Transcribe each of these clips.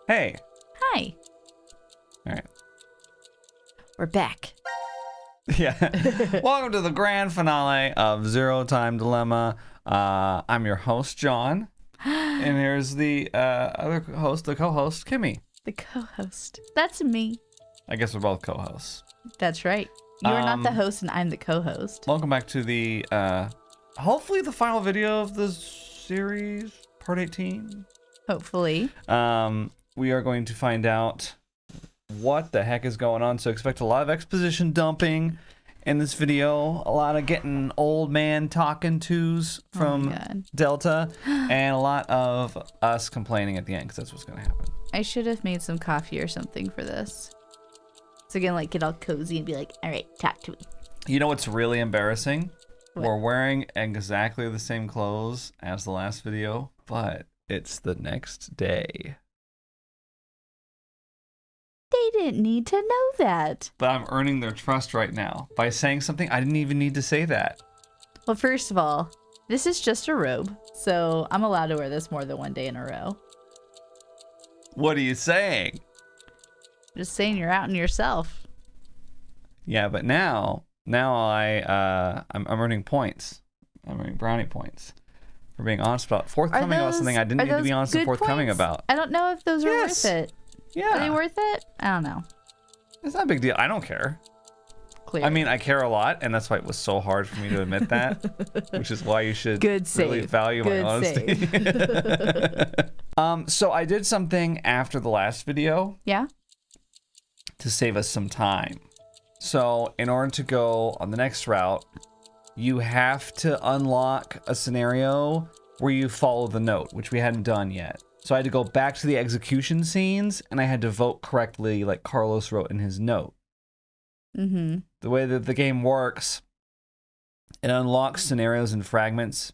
Hey. Hi. All right. We're back. Yeah. Welcome to the grand finale of Zero Time Dilemma. I'm your host, John. And here's the other host, the co-host, Kimmy. The co-host. That's me. I guess we're both co-hosts. That's right. You are not the host and I'm the co-host. Welcome back to the, hopefully the final video of the series, part 18. Hopefully. We are going to find out what the heck is going on. So expect a lot of exposition dumping in this video, a lot of getting old man talking tos from Delta, and a lot of us complaining at the end, because that's what's going to happen. I should have made some coffee or something for this. So again, like, get all cozy and be like, all right, talk to me. You know what's really embarrassing? What? We're wearing exactly the same clothes as the last video, but it's the next day. They didn't need to know that. But I'm earning their trust right now by saying something I didn't even need to say that. Well, first of all, this is just a robe, so I'm allowed to wear this more than one day in a row. What are you saying? Just saying you're out in yourself. Yeah, but now I'm earning points. I'm earning brownie points for being honest about forthcoming about something I didn't need to be honest and forthcoming about. I don't know if those are worth it. Yeah. Are they worth it? I don't know. It's not a big deal. I don't care. Clearly. I mean, I care a lot, and that's why it was so hard for me to admit that, which is why you should really value my honesty. So I did something after the last video. Yeah? To save us some time. So in order to go on the next route, you have to unlock a scenario where you follow the note, which we hadn't done yet. So I had to go back to the execution scenes, and I had to vote correctly like Carlos wrote in his note. Mm-hmm. The way that the game works, it unlocks scenarios and fragments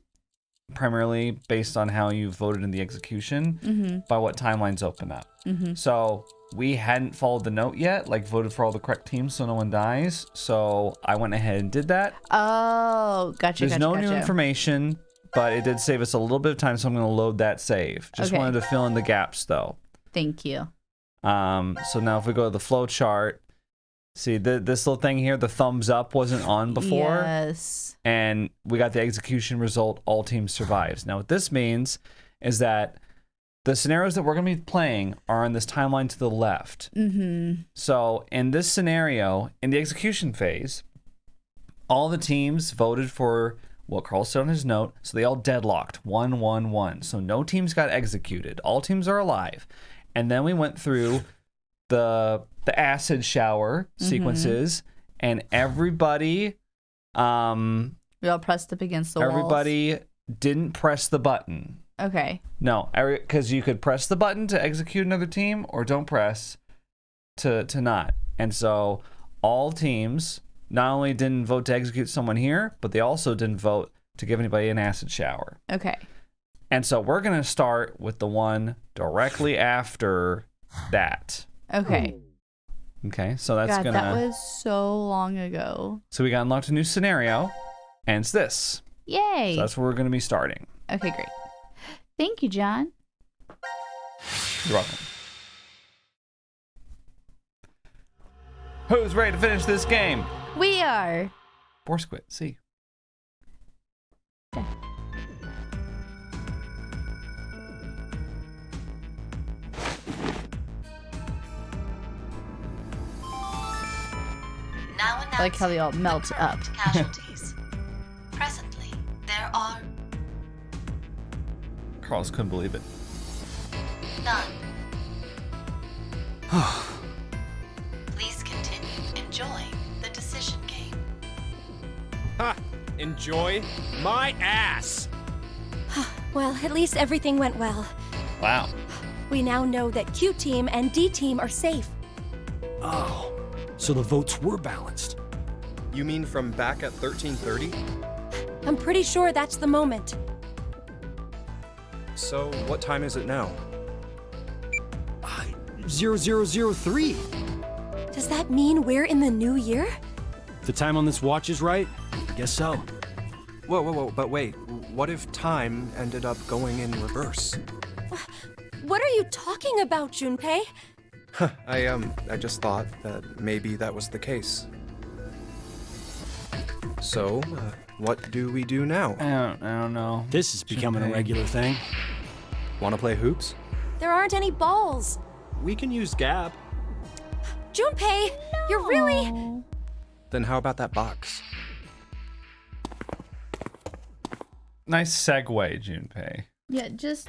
primarily based on how you voted in the execution by what timelines open up. So we hadn't followed the note yet, like voted for all the correct teams so no one dies. So I went ahead and did that. Oh, gotcha. There's no new information, but it did save us a little bit of time, so I'm going to load that save. Just wanted to fill in the gaps, though. Thank you. So now if we go to the flow chart, see this little thing here, the thumbs up wasn't on before. Yes. And we got the execution result, all teams survives. Now what this means is that the scenarios that we're going to be playing are on this timeline to the left. So in this scenario, in the execution phase, all the teams voted for what Carl said on his note, so they all deadlocked 1-1-1. So no teams got executed. All teams are alive. And then we went through the acid shower sequences, and everybody we all pressed up against the walls. Everybody didn't press the button. Okay. No, because you could press the button to execute another team, or don't press to not. And so all teams not only didn't vote to execute someone here, but they also didn't vote to give anybody an acid shower. Okay. And so we're going to start with the one directly after that. Okay. Okay, so that's God, going to... that was so long ago. So we got unlocked a new scenario, and it's this. Yay. So that's where we're going to be starting. Okay, great. Thank you, John. You're welcome. Who's ready to finish this game? We are. Borsquit, see. Okay. I like how they all melt up. Casualties. Presently, there are Carlos couldn't believe it. none. Please continue enjoying the decision game. Ha! Enjoy my ass! Well, at least everything went well. Wow. We now know that Q Team and D Team are safe. Oh, so the votes were balanced. You mean from back at 1330? I'm pretty sure that's the moment. So, what time is it now? 0003. Does that mean we're in the new year? If the time on this watch is right, I guess so. Whoa, but wait. What if time ended up going in reverse? What are you talking about, Junpei? I just thought that maybe that was the case. So, what do we do now? I don't know. This is becoming a regular thing. Want to play hoops? There aren't any balls. We can use Gab. Junpei, you're really... Then how about that box? Nice segue, Junpei. Yeah, just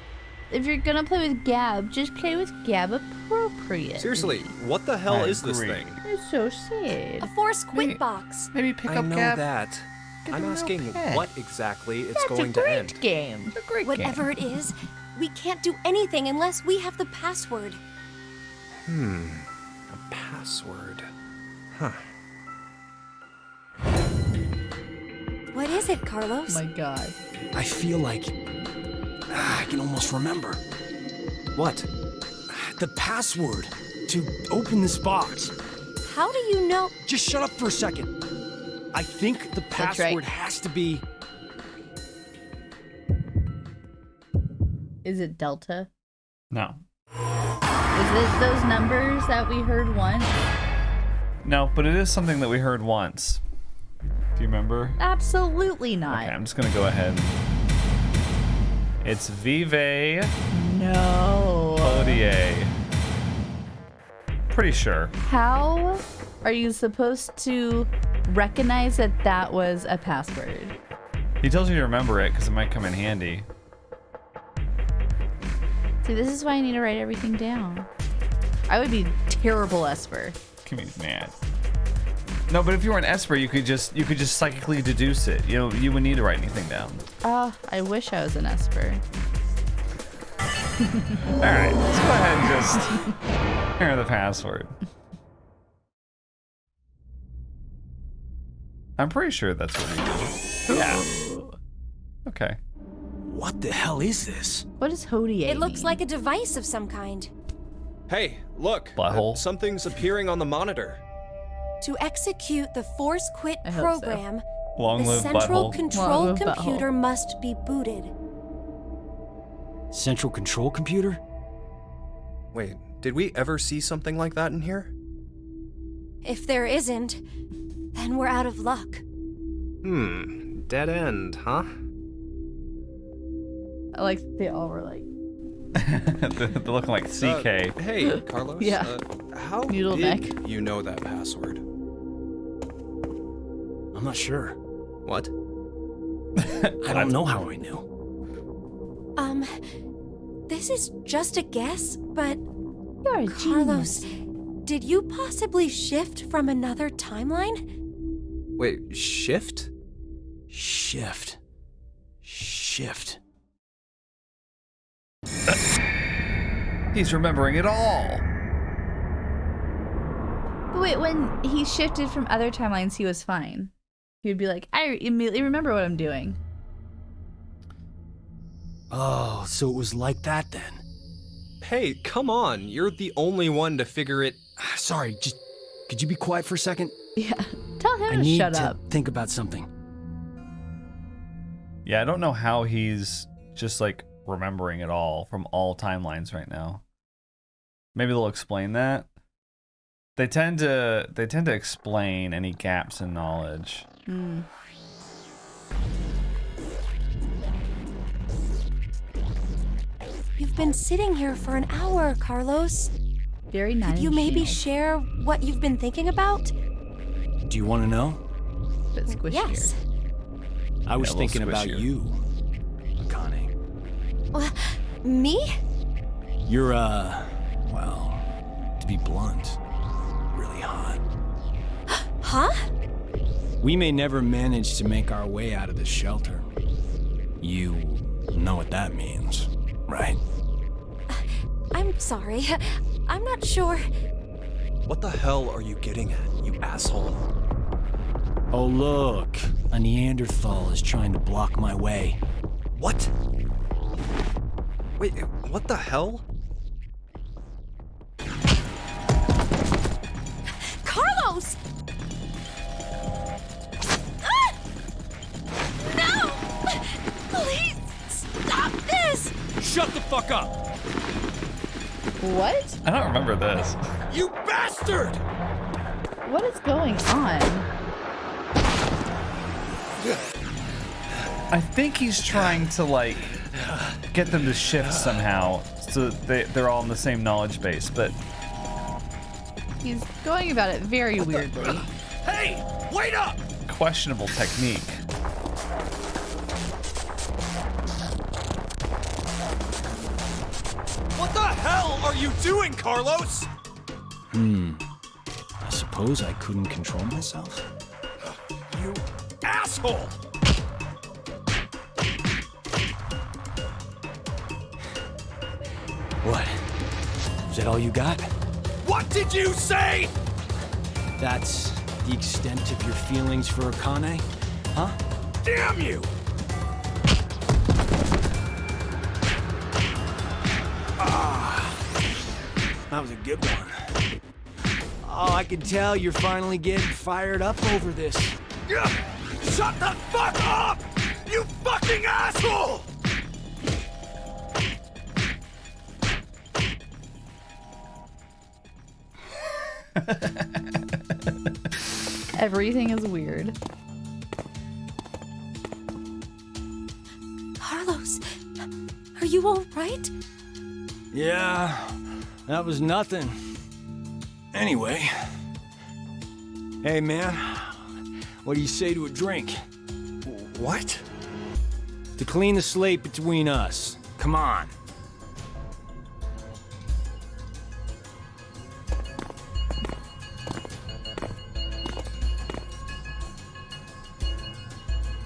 if you're gonna play with Gab, just play with Gab appropriately. Seriously, what the hell I is this agree. thing? It's so sad. A force Maybe- quit box. Maybe pick I up know Gab. that. Get I'm the real asking pet. what exactly it's That's going a to great end. game. It's a great Whatever game. it is, we can't do anything unless we have the password. A password. Huh. What is it, Carlos? Oh my god. I feel like I can almost remember. What? The password to open this box. How do you know? Just shut up for a second. I think the That's right. password has to be... Is it Delta? No. Is it those numbers that we heard once? No, but it is something that we heard once. Do you remember? Absolutely not. Okay, I'm just gonna go ahead. It's Vive No. Odier. Pretty sure. How are you supposed to recognize that that was a password? He tells you to remember it because it might come in handy. See, this is why I need to write everything down. I would be terrible Esper. Kimmy's mad. No, but if you were an Esper, you could just psychically deduce it. You know, you wouldn't need to write anything down. I wish I was an Esper. All right, let's go ahead and just enter the password. I'm pretty sure that's what we do. Yeah. Okay. What the hell is this? What does Hodier It looks mean? like a device of some kind. Hey, look. Butthole. Something's appearing on the monitor. To execute the force quit I hope so. program, Long the live central butthole. control Long live computer butthole. must be booted. Central control computer? Wait, did we ever see something like that in here? If there isn't, then we're out of luck. Dead end, huh? I like they all were like They're looking like CK. Hey, Carlos. Yeah. How Noodle did neck. you know that password? I'm not sure. What? I don't know how I knew. This is just a guess, but you're a Carlos, genius. did you possibly shift from another timeline? Wait, shift? Shift. Shift. He's remembering it all. But wait, when he shifted from other timelines, he was fine. He would be like, I immediately remember what I'm doing. Oh, so it was like that then. Hey, come on. You're the only one to figure it. Sorry, just could you be quiet for a second? Yeah. Tell him I to need shut to up. think about something. Yeah, I don't know how he's just like remembering it all from all timelines right now. Maybe they'll explain that. They tend to explain any gaps in knowledge. You've been sitting here for an hour, Carlos. Very nice. Could you maybe share what you've been thinking about? Do you want to know? Bit squishier. Yes. I was Yeah, a little thinking about squishier. you, Akane. Me? You're, well, to be blunt, really hot. Huh? We may never manage to make our way out of this shelter. You know what that means, right? I'm sorry. I'm not sure. What the hell are you getting at, you asshole? Oh, look. A Neanderthal is trying to block my way. What? Wait, what the hell? Carlos! Ah! No! Please stop this! Shut the fuck up! What? I don't remember this. You bastard! What is going on? I think he's trying to like get them to shift somehow so that they're all in the same knowledge base, but He's going about it very weirdly. Hey, wait up! questionable technique. What the hell are you doing, Carlos? I suppose I couldn't control myself. You asshole! What? Is that all you got? What did you say? That's the extent of your feelings for Akane? Huh? Damn you! That was a good one. Oh, I can tell you're finally getting fired up over this. Shut the fuck up! You fucking asshole! Everything is weird. Carlos, are you all right? Yeah, that was nothing. Anyway. Hey, man. What do you say to a drink? What? To clean the slate between us. Come on.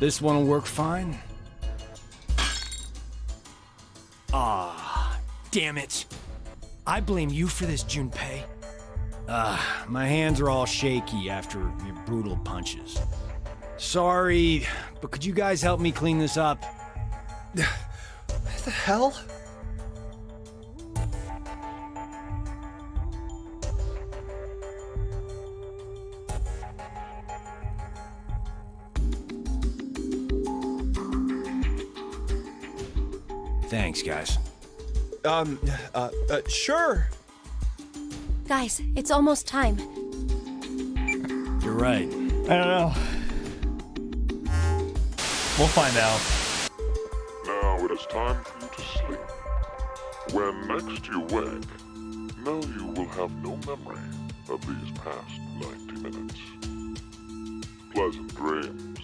This one'll work fine. Ah, damn it. I blame you for this, Junpei. My hands are all shaky after your brutal punches. Sorry, but could you guys help me clean this up? What the hell? Thanks, guys. Sure. Guys, it's almost time. You're right. I don't know. We'll find out. Now it is time for you to sleep. When next you wake, know you will have no memory of these past 90 minutes. Pleasant dreams.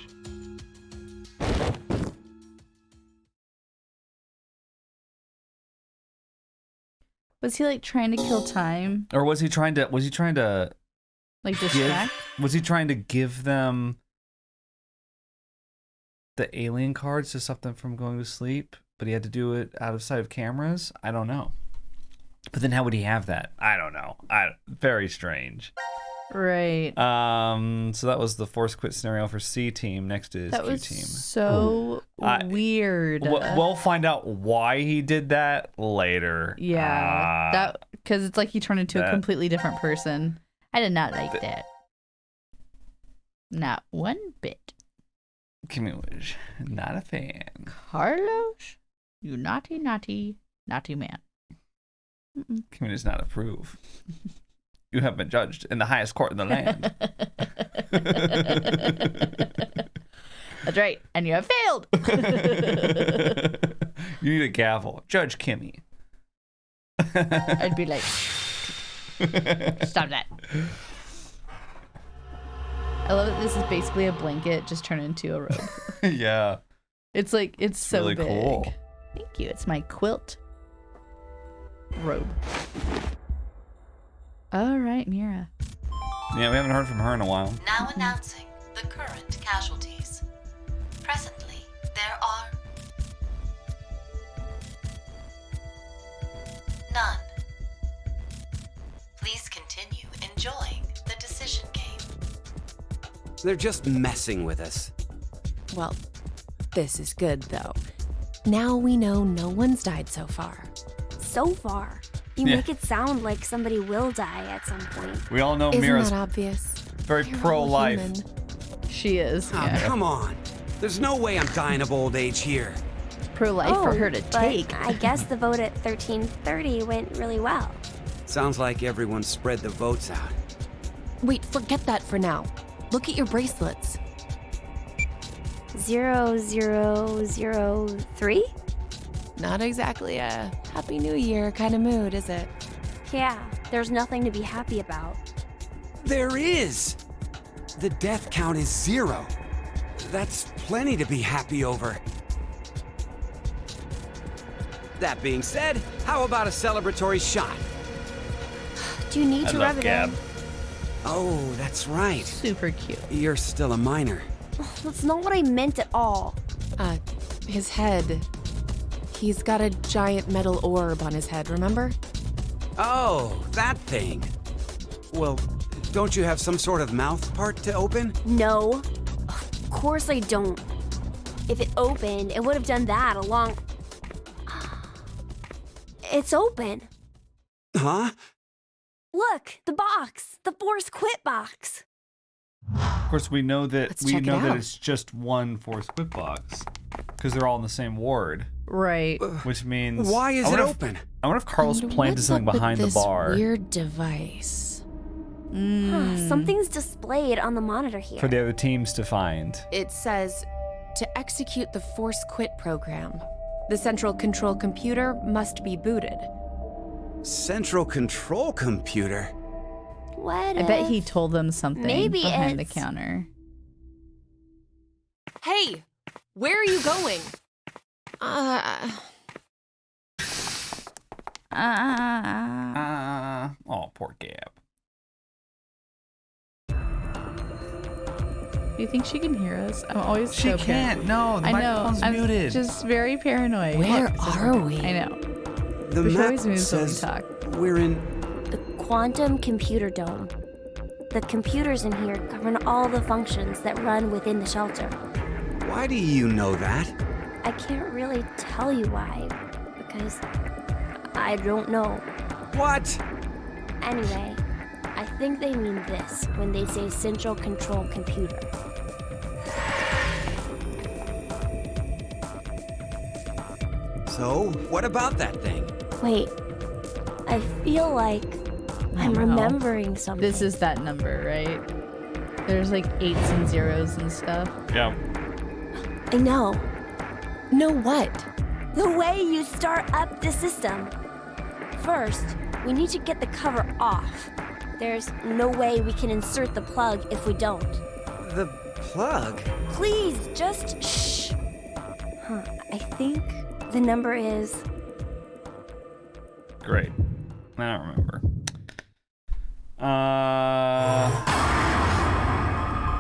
Was he like trying to kill time? Or was he trying to Like give, distract? was he trying to give them the alien cards to stop them from going to sleep, but he had to do it out of sight of cameras? I don't know. But then how would he have that? I don't know. Very strange. Right. So that was the force quit scenario for C team. Next is That Q was team. so weird. We'll find out why he did that later. Yeah, that because it's like he turned into a completely different person. I did not like that. Not one bit. Camus, not a fan. Carlos, you naughty, naughty, naughty man. Camus does not approve. You have been judged in the highest court in the land. That's right, and you have failed. You need a gavel. Judge Kimmy. I'd be like, stop that. I love that this is basically a blanket just turned into a robe. Yeah. It's like, it's so really big. cool. Thank you. It's my quilt robe. All right, Mira. Yeah, we haven't heard from her in a while. Now announcing the current casualties. Presently, there are none. Please continue enjoying the decision game. They're just messing with us. Well, this is good, though. Now we know no one's died so far. So far. You make it sound like somebody will die at some point. We all know Isn't Mira's that obvious? very You're all pro-life. human. She is. Oh, Yeah. come on. There's no way I'm dying of old age here. Pro-life for her to but take. I guess the vote at 1330 went really well. Sounds like everyone spread the votes out. Wait, forget that for now. Look at your bracelets. 0003? Not exactly a Happy New Year kind of mood, is it? Yeah, there's nothing to be happy about. There is! The death count is 0. That's plenty to be happy over. That being said, how about a celebratory shot? Do you need I to love rub it Gab. in? Oh, that's right. Super cute. You're still a minor. That's not what I meant at all. His head. He's got a giant metal orb on his head, remember? Oh, that thing. Well, don't you have some sort of mouth part to open? No, of course I don't. If it opened, it would have done that a long... It's open. Huh? Look, the box, the Force Quit box. Of course, we know that Let's check it that out. it's just one Force Quit box because they're all in the same ward, Right. which means Why is I it wonder if- open? I wonder if Carl's And planted what's something up with behind the this bar weird device. Something's displayed on the monitor here. for the other teams to find. It says, to execute the Force Quit program, the central control computer must be booted. Central control computer? What I bet he if- told them something Maybe behind the it's- counter. Hey, where are you going? Oh, poor Gab. Do you think she can hear us? I'm always She so can't. No, the I know. microphone's I'm muted. just very paranoid. Where Look, this is- are we? I know. The We should map always move when we says talk. we're in... The Quantum Computer Dome. The computers in here govern all the functions that run within the shelter. Why do you know that? I can't really tell you why, because I don't know. What? Anyway, I think they mean this when they say central control computer. So, what about that thing? Wait, I feel like I'm no. remembering something. This is that number, right? There's like 8s and 0s and stuff. Yeah. I know. Know what? The way you start up the system. First, we need to get the cover off. There's no way we can insert the plug if we don't. The plug? Please, just shh. I think the number is... Great. I don't remember.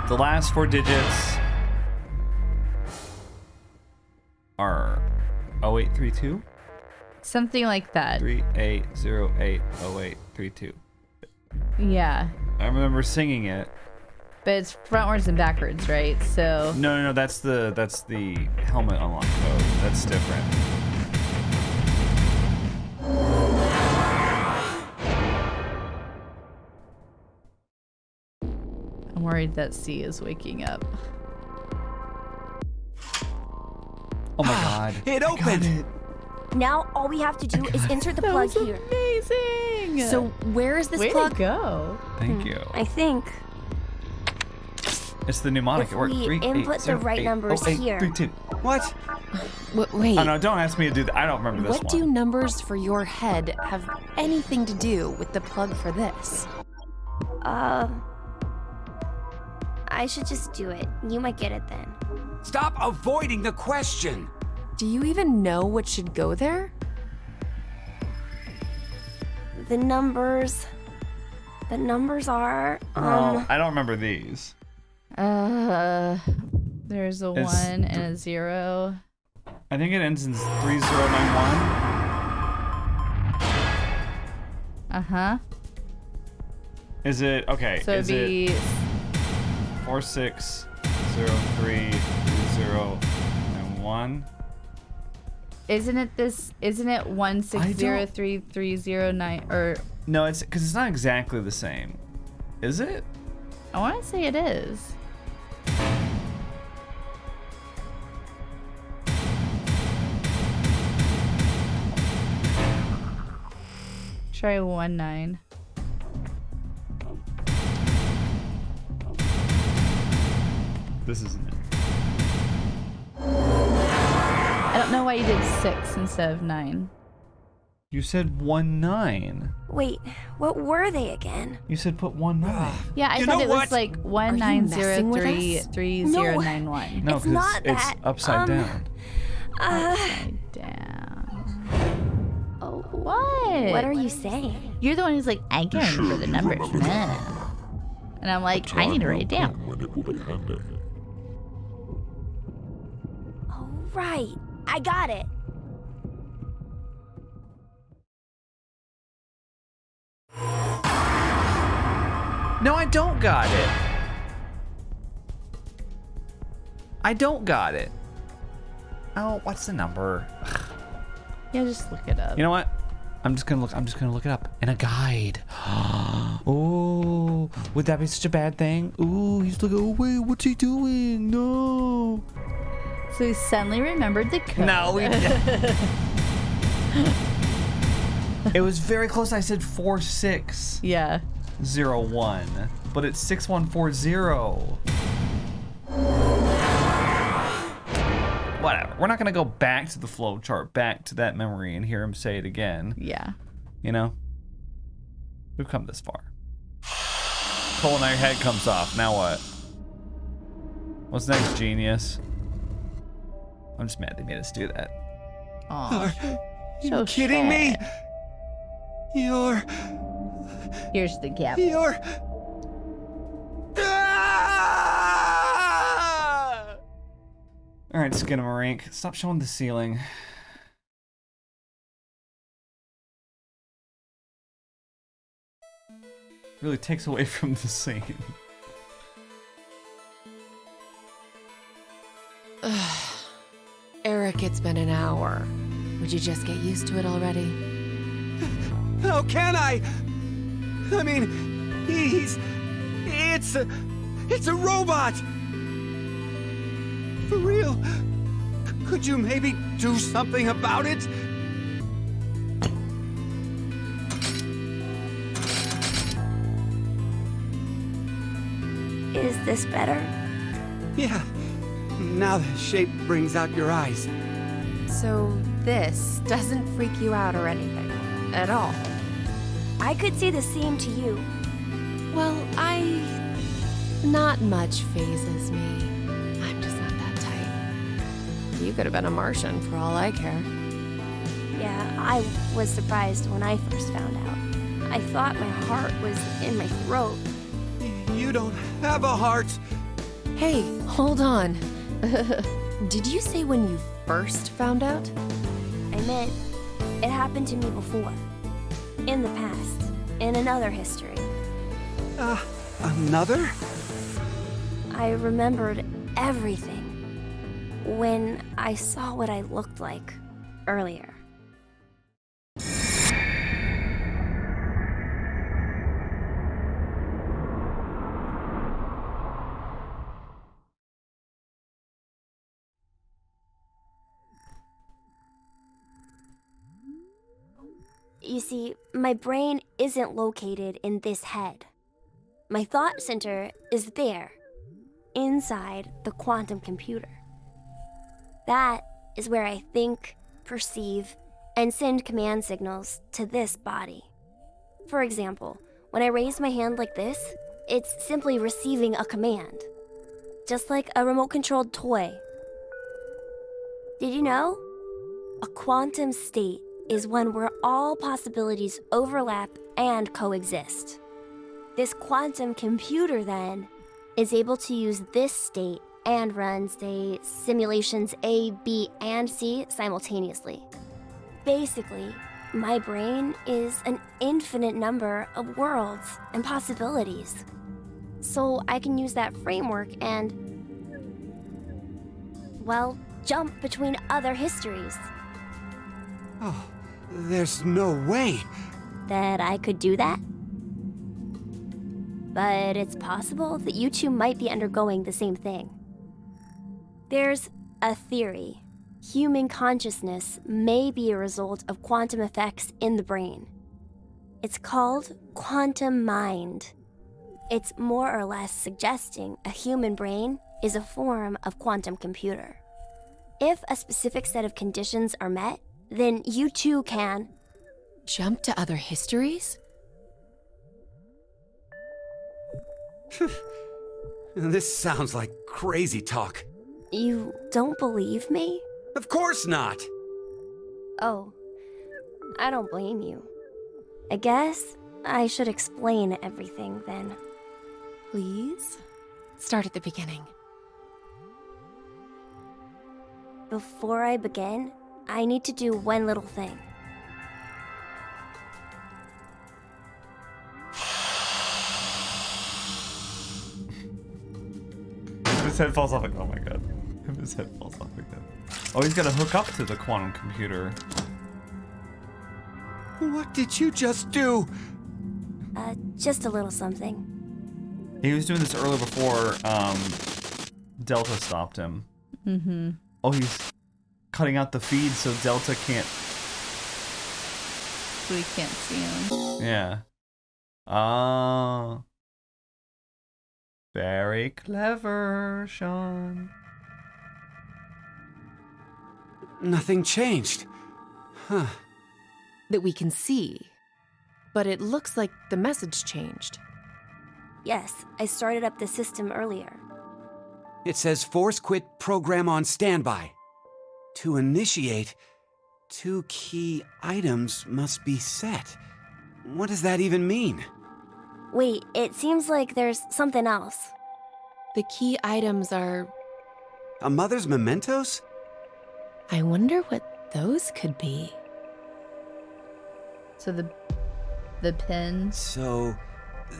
The last 4 digits are 0832 Something like that. 38080832. Yeah. I remember singing it. But it's frontwards and backwards, right? So No, that's the helmet unlock code. That's different. I'm worried that C is waking up. Oh my god. It opened! Now all we have to do is insert the plug here. Amazing. So where is this way plug? to go. Thank you. I think It's the mnemonic. if It worked. we input the right numbers here. 0832. What? Wait. Oh no, don't ask me to do that. I don't remember this What one. do numbers for your head have anything to do with the plug for this? I should just do it. You might get it then. Stop avoiding the question! Do you even know what should go there? The numbers are Oh, I don't remember these. There's a It's 1 and a 0. I think it ends in 3091. Uh-huh. Is it okay? So is it'd be it 46032091? Isn't it 1603309 or No, it's because it's not exactly the same. Is it? I want to say it is. try 19. This isn't it. I don't know why you did 6 instead of 9. You said 19. Wait, what were they again? You said put 19. Yeah, I You thought know it was what? like Are you messing with us? 19033091. No, It's because not it's that, upside down. Upside down. Oh, what? What are you saying? You're the one who's like, I can't remember the numbers. Nah. And I'm like, I need to write it down. When it will be handy. Oh, right. I got it. No, I don't got it. I don't got it. Oh, what's the number? Yeah, just look it up. You know what? I'm just gonna look it up in a guide. Oh, would that be such a bad thing? Ooh, he's like, oh wait, what's he doing? No. So he suddenly remembered the code. No, we didn't. It was very close. I said 4601, Yeah. but it's 6140. Whatever. We're not gonna go back to the flow chart, back to that memory, and hear him say it again. Yeah. You know, we've come this far. Cole, now your head comes off. Now what? What's next, genius? I'm just mad they made us do that. Aw. You So kidding me? sad. You're... Here's the gap. You're... Ah! All right, Skinamarink, stop showing the ceiling. Really takes away from the scene. Eric, it's been an hour. Would you just get used to it already? How can I? I mean, it's a robot. For real? Could you maybe do something about it? Is this better? Yeah. Now the shape brings out your eyes. So this doesn't freak you out or anything at all? I could say the same to you. Well, not much phases me. I'm just not that type. You could have been a Martian for all I care. Yeah, I was surprised when I first found out. I thought my heart was in my throat. You don't have a heart. Hey, hold on. Did you say when you first found out? I meant it happened to me before. In the past. In another history. Another? I remembered everything when I saw what I looked like earlier. You see, my brain isn't located in this head. My thought center is there, inside the quantum computer. That is where I think, perceive, and send command signals to this body. For example, when I raise my hand like this, it's simply receiving a command. Just like a remote-controlled toy. Did you know? A quantum state is one where all possibilities overlap and coexist. This quantum computer, then, is able to use this state and run, say, simulations A, B, and C simultaneously. Basically, my brain is an infinite number of worlds and possibilities. So I can use that framework and, well, jump between other histories. Oh, there's no way. That I could do that? But it's possible that you two might be undergoing the same thing. There's a theory. Human consciousness may be a result of quantum effects in the brain. It's called quantum mind. It's more or less suggesting a human brain is a form of quantum computer. If a specific set of conditions are met, then you too can. Jump to other histories? This sounds like crazy talk. You don't believe me? Of course not! Oh, I don't blame you. I guess I should explain everything then. Please? Start at the beginning. Before I begin, I need to do one little thing. His head falls off like, oh my god. His head falls off like that. Oh, he's got to hook up to the quantum computer. What did you just do? Just a little something. He was doing this earlier before Delta stopped him. Mm-hmm. Oh, he's cutting out the feed so Delta can't. We can't see him. Yeah. Oh. Very clever, Sean. Nothing changed. Huh. That we can see. But it looks like the message changed. Yes, I started up the system earlier. It says force quit program on standby. To initiate, 2 key items must be set. What does that even mean? Wait, it seems like there's something else. The key items are... A mother's mementos? I wonder what those could be. So the pin. So,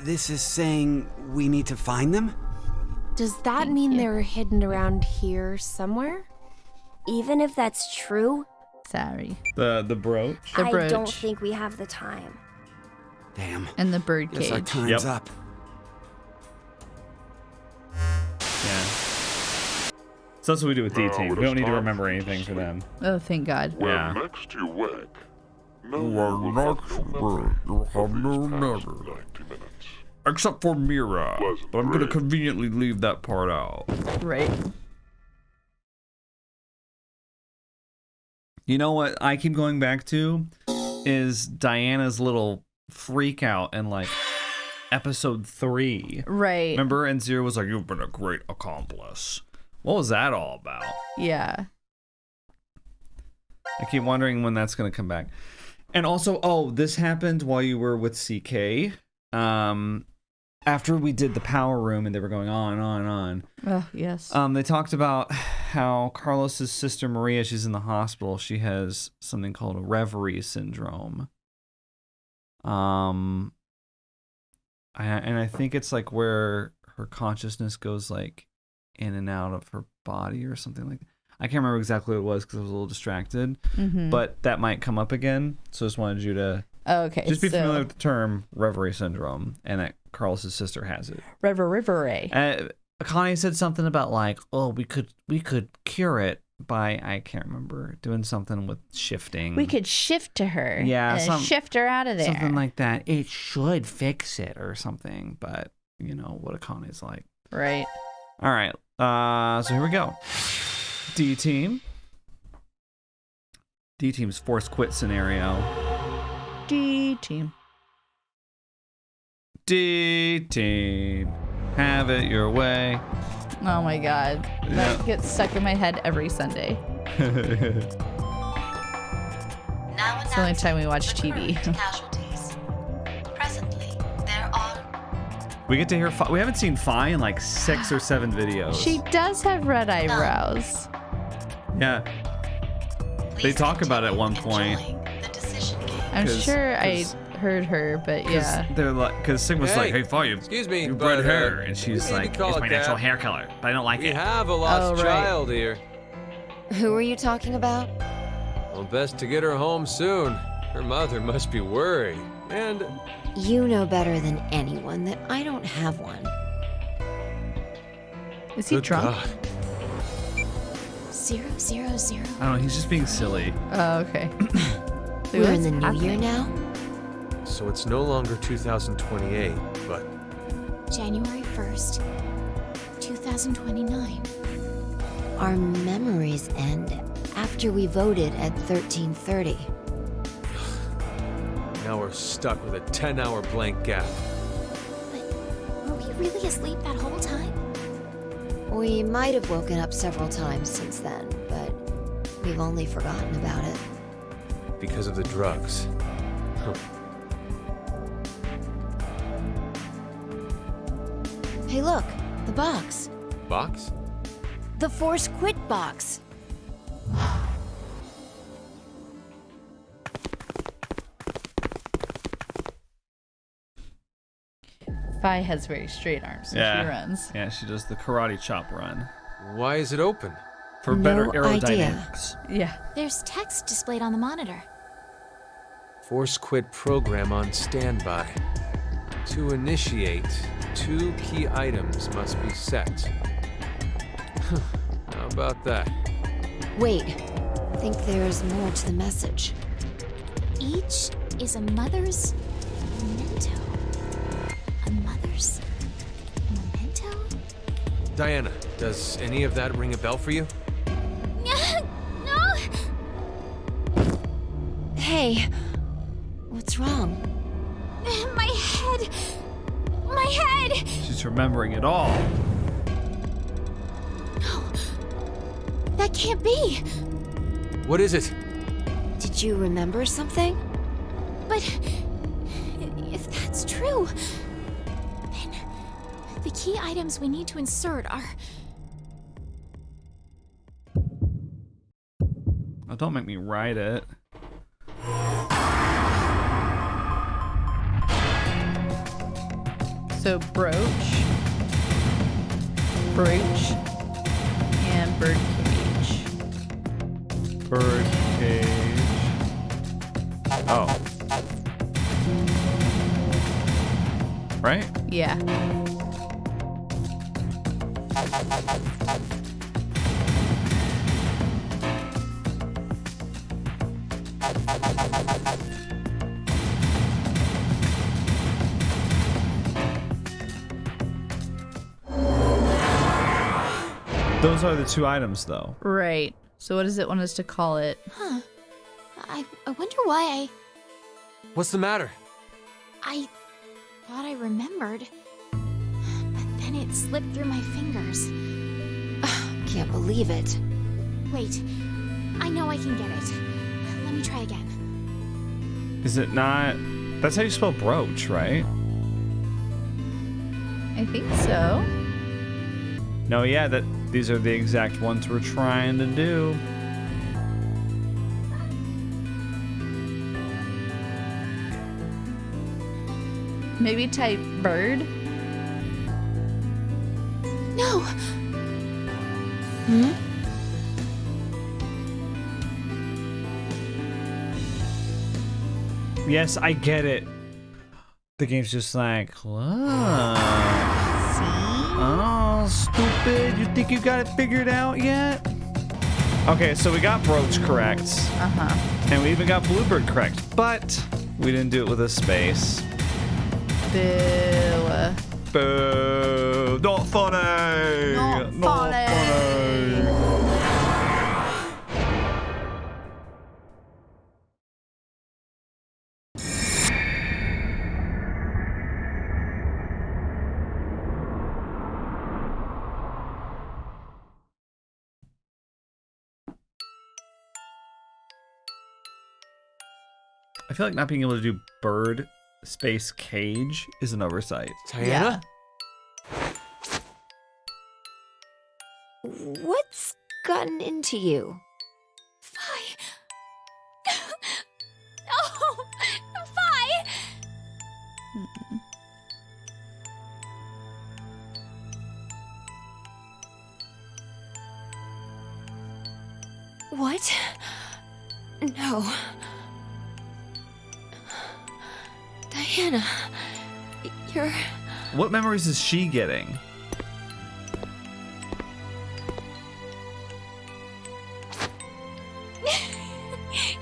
this is saying we need to find them? Does that mean they're hidden around here somewhere? Even if that's true, Sorry. The brooch. The I brooch. don't think we have the time. Damn. And the bird Guess our cage. time's up. Yeah. So that's what we do with D-Team. We don't need to remember anything for them. Oh, thank God. When Yeah. next you wake, no one will have no memory of these past 90 minutes. Except for Mira. But I'm gonna conveniently leave that part out. Right. You know what I keep going back to is Diana's little freak out in like episode 3. Right. Remember? And Zero was like, "You've been a great accomplice." What was that all about? Yeah. I keep wondering when that's gonna come back. And also, oh, this happened while you were with CK. After we did the power room and they were going on and on and on. Oh, yes. They talked about how Carlos's sister Maria, she's in the hospital. She has something called a reverie syndrome. And I think it's like where her consciousness goes like in and out of her body or something like that. I can't remember exactly what it was because I was a little distracted. Mm-hmm. But that might come up again. So I just wanted you to Okay. just be familiar with the term reverie syndrome and that Carlos's sister has it. Reverie. Connie said something about like, oh, we could cure it by, I can't remember, doing something with shifting. We could shift to her. Yeah, and shift her out of there. something like that. It should fix it or something, but you know what a Connie's like. Right. All right, so here we go. D-Team. D-Team's forced quit scenario. D-Team. D-Team. Have it your way. Oh my God. Yeah. That gets stuck in my head every Sunday. Now It's the only time we watch the TV. current casualties. Presently, there are We get to hear we haven't seen Fi in like 6 or 7 videos. She does have red eyebrows. Yeah. They Please talk about it at one continue point. enjoying the decision game. I'm 'Cause- sure I 'cause- heard her, but yeah. They're like, because Sigma's like, hey, Fi, Excuse me, you've but, red hair. And she's we need like, to call it's it my that. natural hair color, but I don't like We it. have a lost Oh, right. child here. Who are you talking about? Well, best to get her home soon. Her mother must be worried. And You know better than anyone that I don't have one. Is he good drunk? God. 000. I don't know, he's just being silly. Oh, okay. We're in the new year now. So it's no longer 2028, but... January 1st, 2029. Our memories end after we voted at 1330. Now we're stuck with a 10-hour blank gap. Were we really asleep that whole time? We might have woken up several times since then, but we've only forgotten about it. Because of the drugs. Huh. Hey look, the box. Box? The Force Quit box. Fi has very straight arms, so she runs. Yeah, she does the karate chop run. Why is it open? For better aerodynamics. Yeah. There's text displayed on the monitor. Force quit program on standby. To initiate, 2 key items must be set. How about that? Wait, I think there's more to the message. Each is a mother's memento. A mother's memento? Diana, does any of that ring a bell for you? No! Hey, what's wrong? My head! My head! She's remembering it all. No. That can't be. What is it? Did you remember something? But if that's true, then the key items we need to insert are... Oh, don't make me write it. So brooch, and birdcage. Birdcage. Oh. Right? Yeah. Those are the 2 items, though. Right. So what does it want us to call it? Huh. I wonder why What's the matter? I thought I remembered. But then it slipped through my fingers. Can't believe it. Wait. I know I can get it. Let me try again. Is it not? That's how you spell brooch, right? I think so. No, yeah, these are the exact ones we're trying to do. Maybe type bird. No. Hmm? Yes, I get it. The game's just like, what? Oh, stupid. You think you got it figured out yet? Okay, so we got brooch correct. Uh-huh. And we even got bluebird correct, but we didn't do it with a space. Boo. Boo. Not funny. Not funny. I feel like not being able to do bird space cage is an oversight. Diana? What's gotten into you? Fi. Oh, Fi. What? No. Diana, you're... What memories is she getting?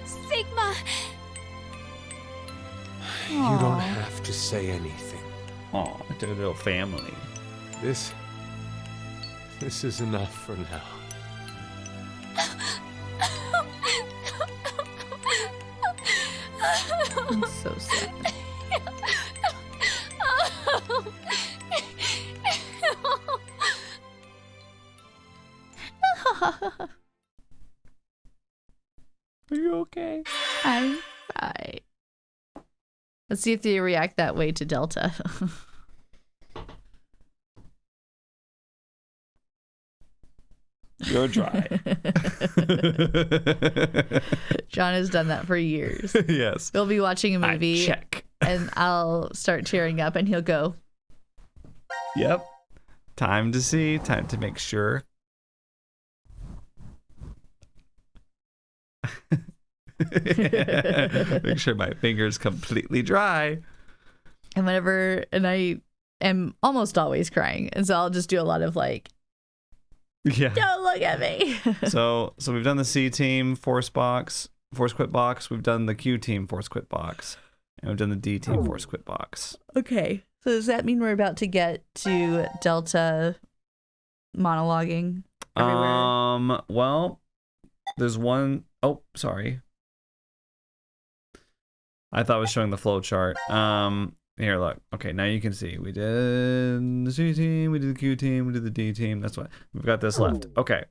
Sigma. You don't say anything. Oh, it's a little family. This is enough for now. I'm so sad. Are you okay? I'm fine. Let's see if they react that way to Delta. You're dry. John has done that for years. Yes. We'll be watching a movie. Check. And I'll start tearing up and he'll go, Yep. Time to see. Time to make sure. Make sure my finger's completely dry. and I am almost always crying. And so I'll just do a lot of like, Yeah. don't look at me. So we've done the C team force quit box. We've done the Q team force quit box, and we've done the D team force quit box. Okay. So does that mean we're about to get to Delta monologuing everywhere? Well, there's one oh sorry. I thought I was showing the flow chart. Here, look. Okay, now you can see. We did the C team, we did the Q team, we did the D team. That's what we've got this left. Okay.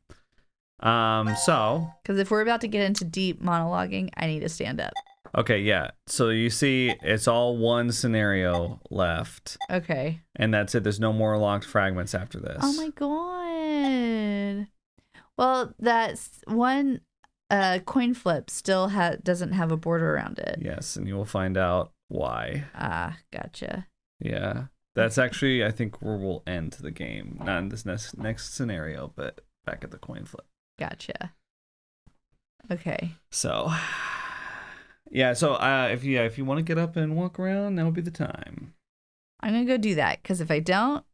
So Because if we're about to get into deep monologuing, I need to stand up. okay, yeah. So you see it's all one scenario left. Okay. And that's it. There's no more locked fragments after this. Oh my god. Well, that's one coin flip still doesn't have a border around it. Yes, and you will find out why. Ah, gotcha. Yeah. That's actually, I think, where we'll end the game. Not in this next scenario, but back at the coin flip. Gotcha. Okay. So, yeah. So, if you want to get up and walk around, that would be the time. I'm gonna go do that because if I don't,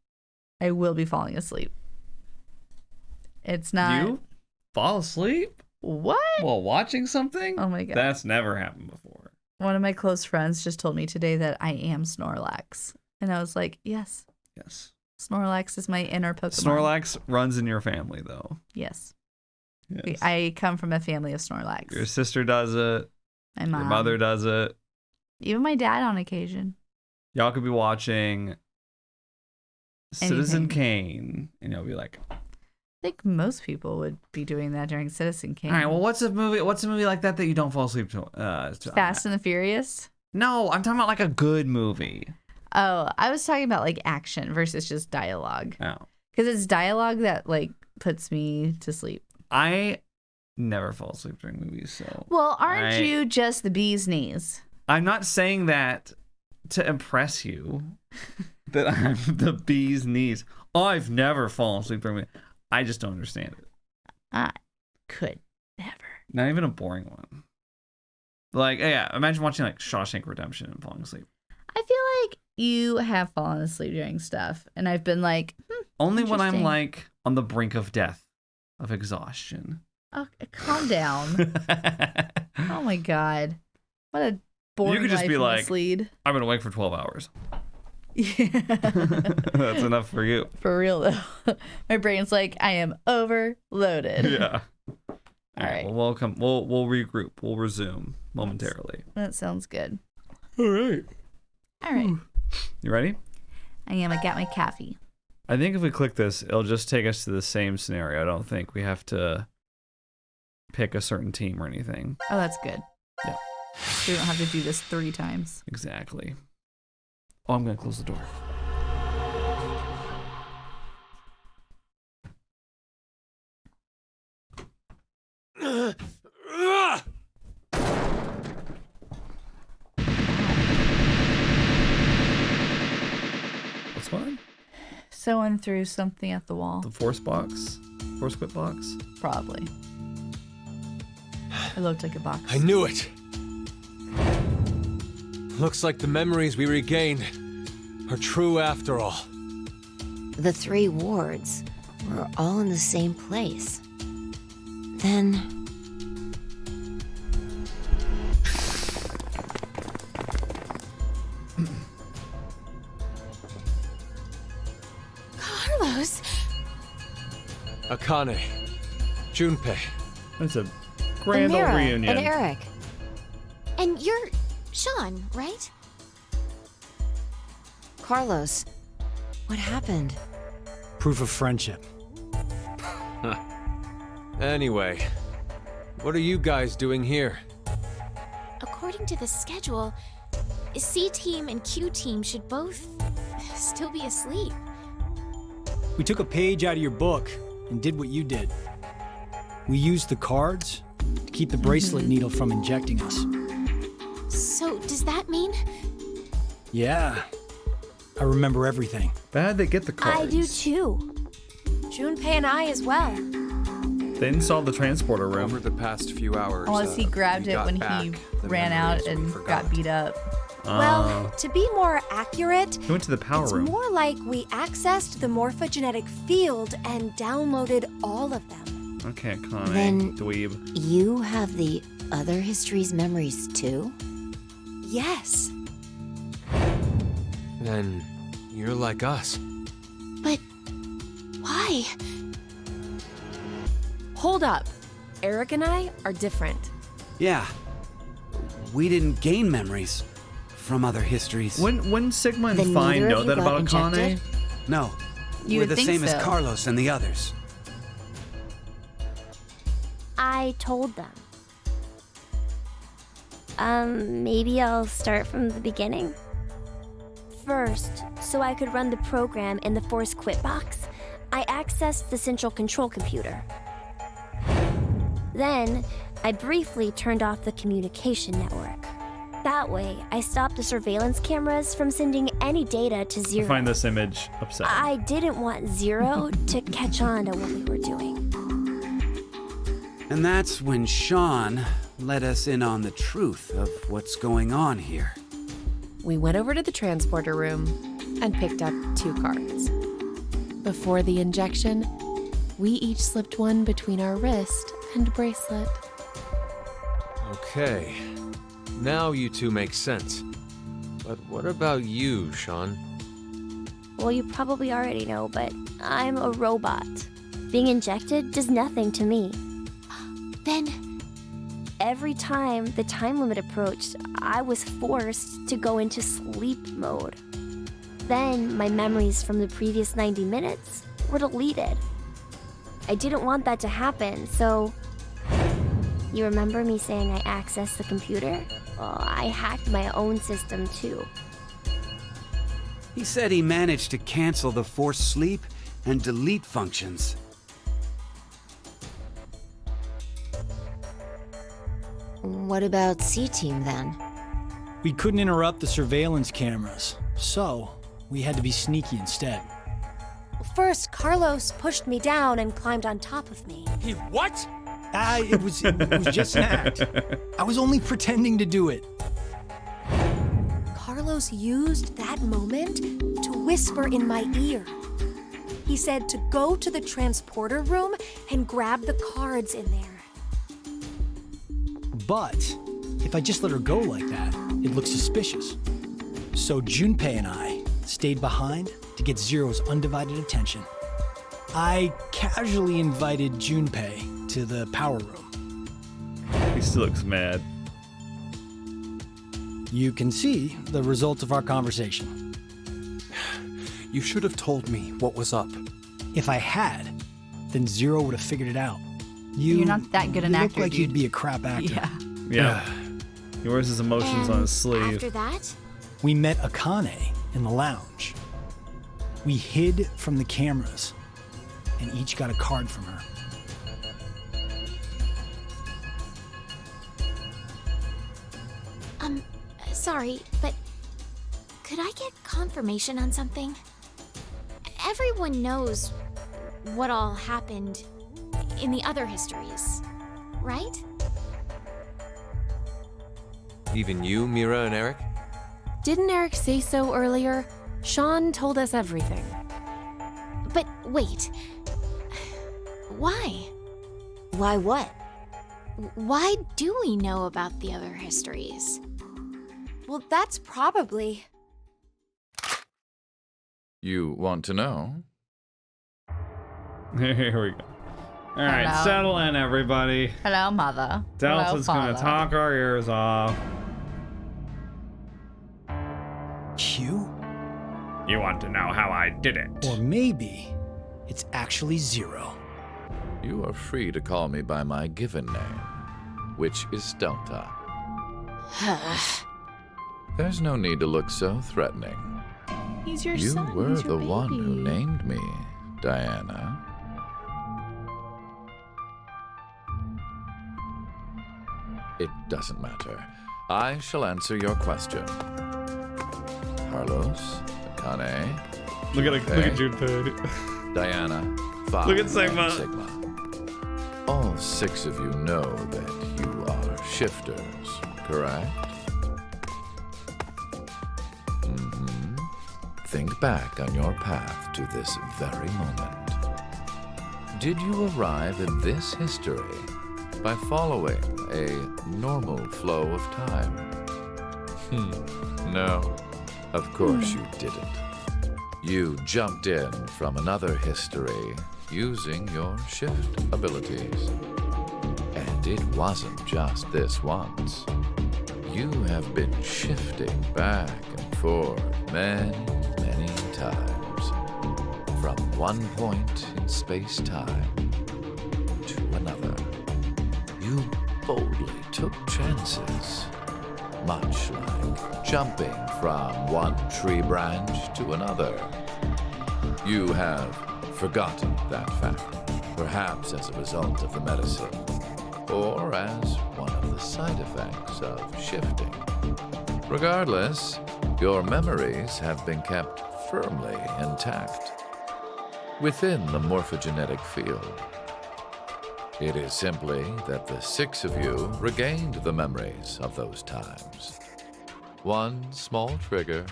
I will be falling asleep. It's not. You fall asleep What? while watching something? Oh my god. That's never happened before. One of my close friends just told me today that I am Snorlax, and I was like, yes. Yes. Snorlax is my inner Pokemon. Snorlax runs in your family, though. Yes. Yes. I come from a family of Snorlax. Your sister does it. My mom. Your mother does it. Even my dad on occasion. Y'all could be watching Citizen Anything. Kane, and you'll be like, I think most people would be doing that during Citizen Kane. all right, well, what's a movie like that you don't fall asleep to? Fast and the Furious? No, I'm talking about like a good movie. Oh, I was talking about like action versus just dialogue. Oh. Because it's dialogue that like puts me to sleep. I never fall asleep during movies, so. Well, aren't you just the bee's knees? I'm not saying that to impress you, that I'm the bee's knees. I've never fallen asleep during movies. I just don't understand it. I could never. Not even a boring one. Like, yeah, imagine watching like Shawshank Redemption and falling asleep. I feel like you have fallen asleep during stuff, and I've been like, Only when I'm interesting. like on the brink of death, of exhaustion. Oh, calm down. Oh my god. What a boring You could just life be you like, must lead. I've been awake for 12 hours. Yeah. That's enough for you. For real though. My brain's like, I am overloaded. Yeah. All right. Well, we'll regroup. We'll resume momentarily. That sounds good. All right. All right. You ready? I am. I got my coffee. I think if we click this, it'll just take us to the same scenario. I don't think we have to pick a certain team or anything. Oh, that's good. Yeah. So we don't have to do this 3 times. Exactly. Oh, I'm going to close the door. What's going on? Someone threw something at the wall. The force quit box? Probably. It looked like a box. I knew it! Looks like the memories we regained are true after all. The 3 wards were all in the same place. Then... Carlos! Akane. Junpei. That's a grand old Mira reunion. and Eric. And you're Sean, right? Carlos, what happened? Proof of friendship. Anyway, what are you guys doing here? According to the schedule, C team and Q team should both still be asleep. We took a page out of your book and did what you did. We used the cards to keep the bracelet needle from injecting us. So, does that mean? Yeah. I remember everything. But how'd they get the cards? I do too. Junpei and I as well. They didn't solve the transporter room. Over the past few hours, Unless he grabbed we it got when back he the ran memories out we and forgot. got beat up. Well, to be more accurate, He went to the power it's room. more like we accessed the morphogenetic field and downloaded all of them. Okay, Connie. Then- Dweeb. You have the other history's memories too? Yes. Then you're like us. But why? Hold up. Eric and I are different. Yeah. We didn't gain memories from other histories. When Sigma and Then Fine neither know of that you got about Akane? injected? No. You We're would the think same as so. Carlos and the others. I told them. Maybe I'll start from the beginning. First, so I could run the program in the Force Quit box, I accessed the central control computer. Then, I briefly turned off the communication network. That way, I stopped the surveillance cameras from sending any data to I Zero. find this image upsetting. I didn't want Zero to catch on to what we were doing. And that's when Sean let us in on the truth of what's going on here. We went over to the transporter room and picked up 2 cards. Before the injection, we each slipped one between our wrist and bracelet. Okay. Now you two make sense. But what about you, Sean? Well, you probably already know, but I'm a robot. Being injected does nothing to me. Then, Every time the time limit approached, I was forced to go into sleep mode. Then my memories from the previous 90 minutes were deleted. I didn't want that to happen, so... You remember me saying I accessed the computer? Well, I hacked my own system too. He said he managed to cancel the force sleep and delete functions. What about C-Team then? We couldn't interrupt the surveillance cameras, so we had to be sneaky instead. First, Carlos pushed me down and climbed on top of me. He what? It was just an act. I was only pretending to do it. Carlos used that moment to whisper in my ear. He said to go to the transporter room and grab the cards in there. But if I just let her go like that, it looks suspicious. So Junpei and I stayed behind to get Zero's undivided attention. I casually invited Junpei to the power room. He still looks mad. You can see the result of our conversation. You should have told me what was up. If I had, then Zero would have figured it out. You're not that good an you actor, look like dude. you'd be a crap actor. Yeah. Yeah. He wears his emotions on his sleeve. after that, We met Akane in the lounge. We hid from the cameras and each got a card from her. sorry, but could I get confirmation on something? Everyone knows what all happened in the other histories, right? Even you, Mira and Eric? Didn't Eric say so earlier? Sean told us everything. But wait. Why? Why what? Why do we know about the other histories? Well, that's probably... You want to know? Here we go. All right, Hello. settle in, everybody. Hello, mother. Delta's Hello, gonna father. talk our ears off. Q? You want to know how I did it? Or maybe it's actually Zero. You are free to call me by my given name, which is Delta. There's no need to look so threatening. He's your You son. were He's your the one who baby. named me, Diana. It doesn't matter. I shall answer your question. Carlos, Akane, Look at Junpei, Junpei. Diana, Phi, Look at Sigma. and Sigma. All 6 of you know that you are shifters, correct? Think back on your path to this very moment. Did you arrive in this history by following a normal flow of time? No, of course you didn't. You jumped in from another history using your shift abilities. And it wasn't just this once. You have been shifting back and forth many times. From one point in space-time to another. You boldly took chances. Much like jumping from one tree branch to another. You have forgotten that fact, perhaps as a result of the medicine, or as one of the side effects of shifting. Regardless, your memories have been kept firmly intact within the morphogenetic field. It is simply that the 6 of you regained the memories of those times. One small trigger,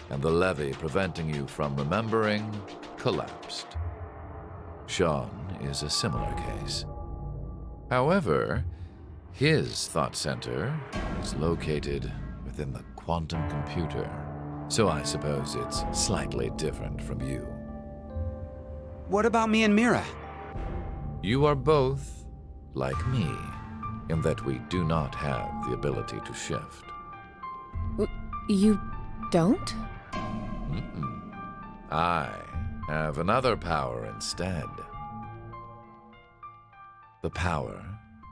and the levee preventing you from remembering collapsed. Sean is a similar case. However, his thought center is located within the quantum computer, so I suppose it's slightly different from you. What about me and Mira? You are both like me, in that we do not have the ability to shift. You don't? I have another power instead. The power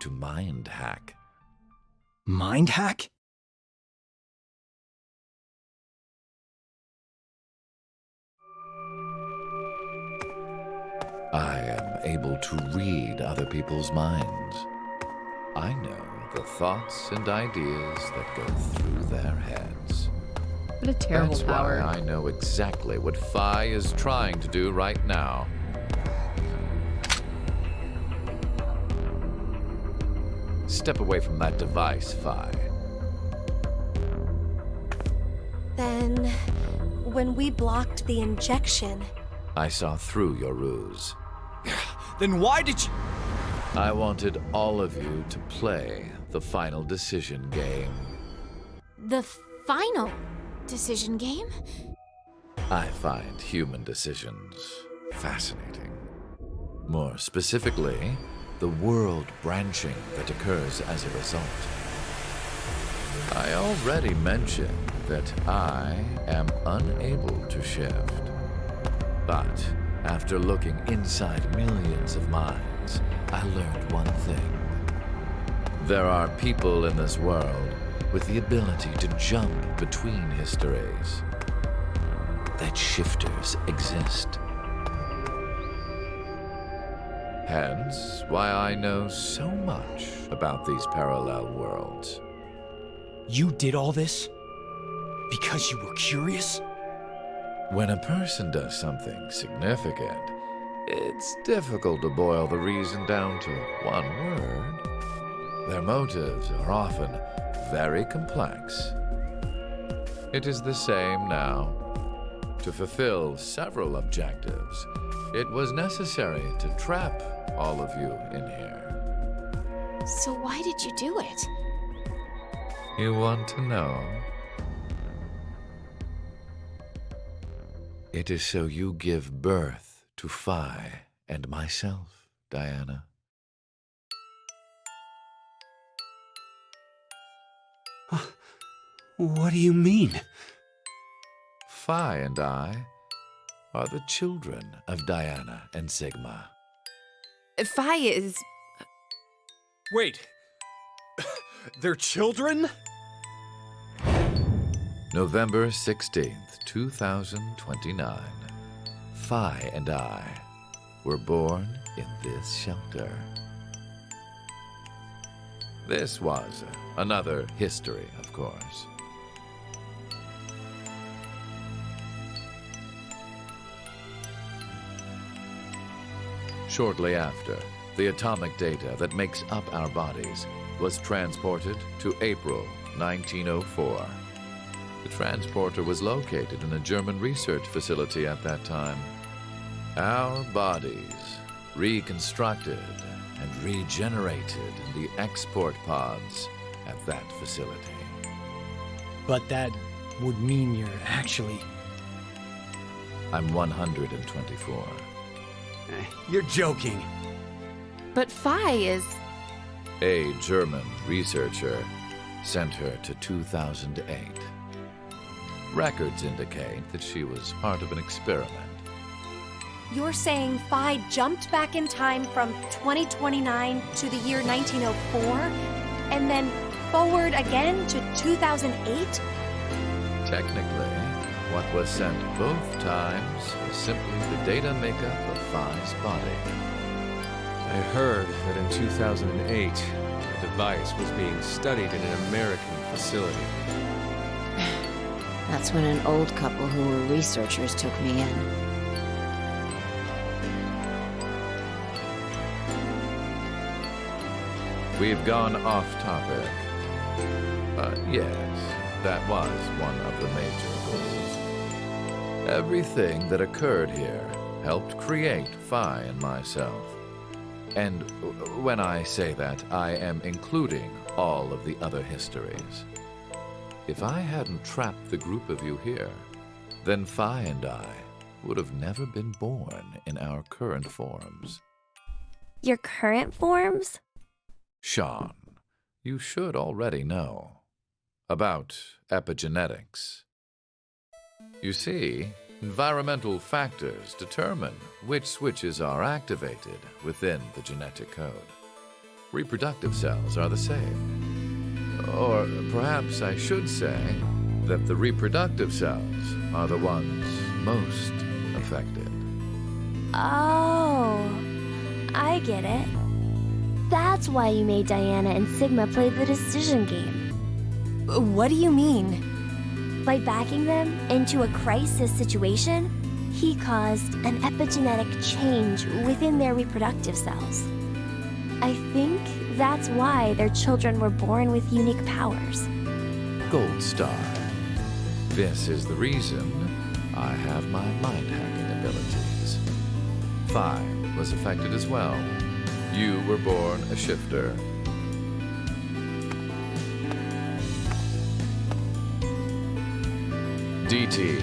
to mind hack. Mind hack? I am able to read other people's minds. I know the thoughts and ideas that go through their heads. What a terrible That's power. why I know exactly what Phi is trying to do right now. Step away from that device, Phi. Then, when we blocked the injection, I saw through your ruse. Then why did you... I wanted all of you to play the final decision game. The final decision game? I find human decisions fascinating. More specifically, the world branching that occurs as a result. I already mentioned that I am unable to shift. But after looking inside millions of minds, I learned one thing. There are people in this world with the ability to jump between histories. That shifters exist. Hence, why I know so much about these parallel worlds. You did all this? Because you were curious? When a person does something significant, it's difficult to boil the reason down to one word. Their motives are often very complex. It is the same now. To fulfill several objectives, it was necessary to trap all of you in here. So why did you do it? You want to know? It is so you give birth to Phi and myself, Diana. What do you mean? Phi and I are the children of Diana and Sigma. Phi is... Wait. They're children? November 16th, 2029. Phi and I were born in this shelter. This was another history, of course. Shortly after, the atomic data that makes up our bodies was transported to April 1904. The transporter was located in a German research facility at that time. Our bodies reconstructed and regenerated in the export pods at that facility. But that would mean you're actually... I'm 124. You're joking. But Phi is... A German researcher sent her to 2008. Records indicate that she was part of an experiment. You're saying Phi jumped back in time from 2029 to the year 1904, and then forward again to 2008? Technically, what was sent both times was simply the data makeup of Phi's body. I heard that in 2008, the device was being studied in an American facility. That's when an old couple who were researchers took me in. We've gone off topic. But yes, that was one of the major goals. Everything that occurred here helped create Phi and myself. And when I say that, I am including all of the other histories. If I hadn't trapped the group of you here, then Phi and I would have never been born in our current forms. Your current forms? Sean, you should already know about epigenetics. You see, environmental factors determine which switches are activated within the genetic code. Reproductive cells are the same. Or perhaps I should say that the reproductive cells are the ones most affected. Oh, I get it. That's why you made Diana and Sigma play the decision game. What do you mean? By backing them into a crisis situation, he caused an epigenetic change within their reproductive cells. I think that's why their children were born with unique powers. Gold Star. This is the reason I have my mind-hacking abilities. Phi was affected as well. You were born a shifter. DT,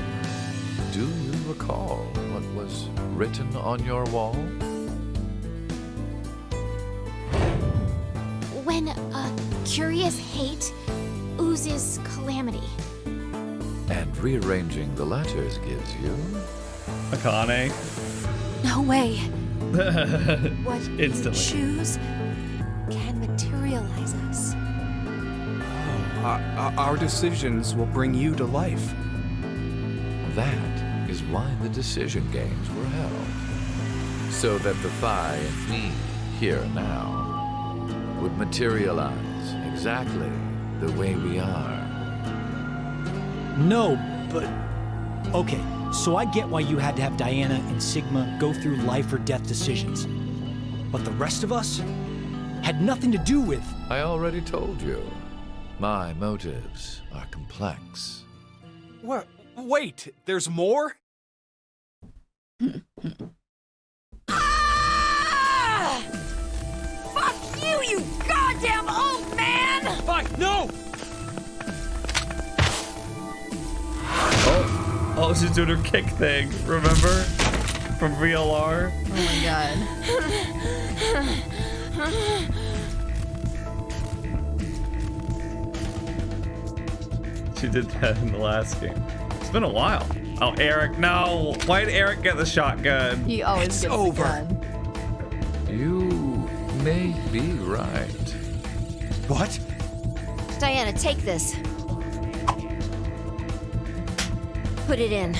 do you recall what was written on your wall? When a curious hate oozes calamity. And rearranging the letters gives you... Akane. No way. What Instantly. you choose can materialize us. Our decisions will bring you to life. That is why the decision games were held. So that the Phi and me, here and now, would materialize exactly the way we are. No, but... Okay, so I get why you had to have Diana and Sigma go through life or death decisions. But the rest of us had nothing to do with... I already told you. My motives are complex. What? Wait, there's more? Ah! Fuck you, you goddamn old man! Fuck, no! Oh, she's doing her kick thing, remember? from VLR. Oh my god. She did that in the last game. It's been a while. Oh, Eric, no. Why did Eric get the shotgun? He always gets the gun. You may be right. What? Diana, take this. Put it in.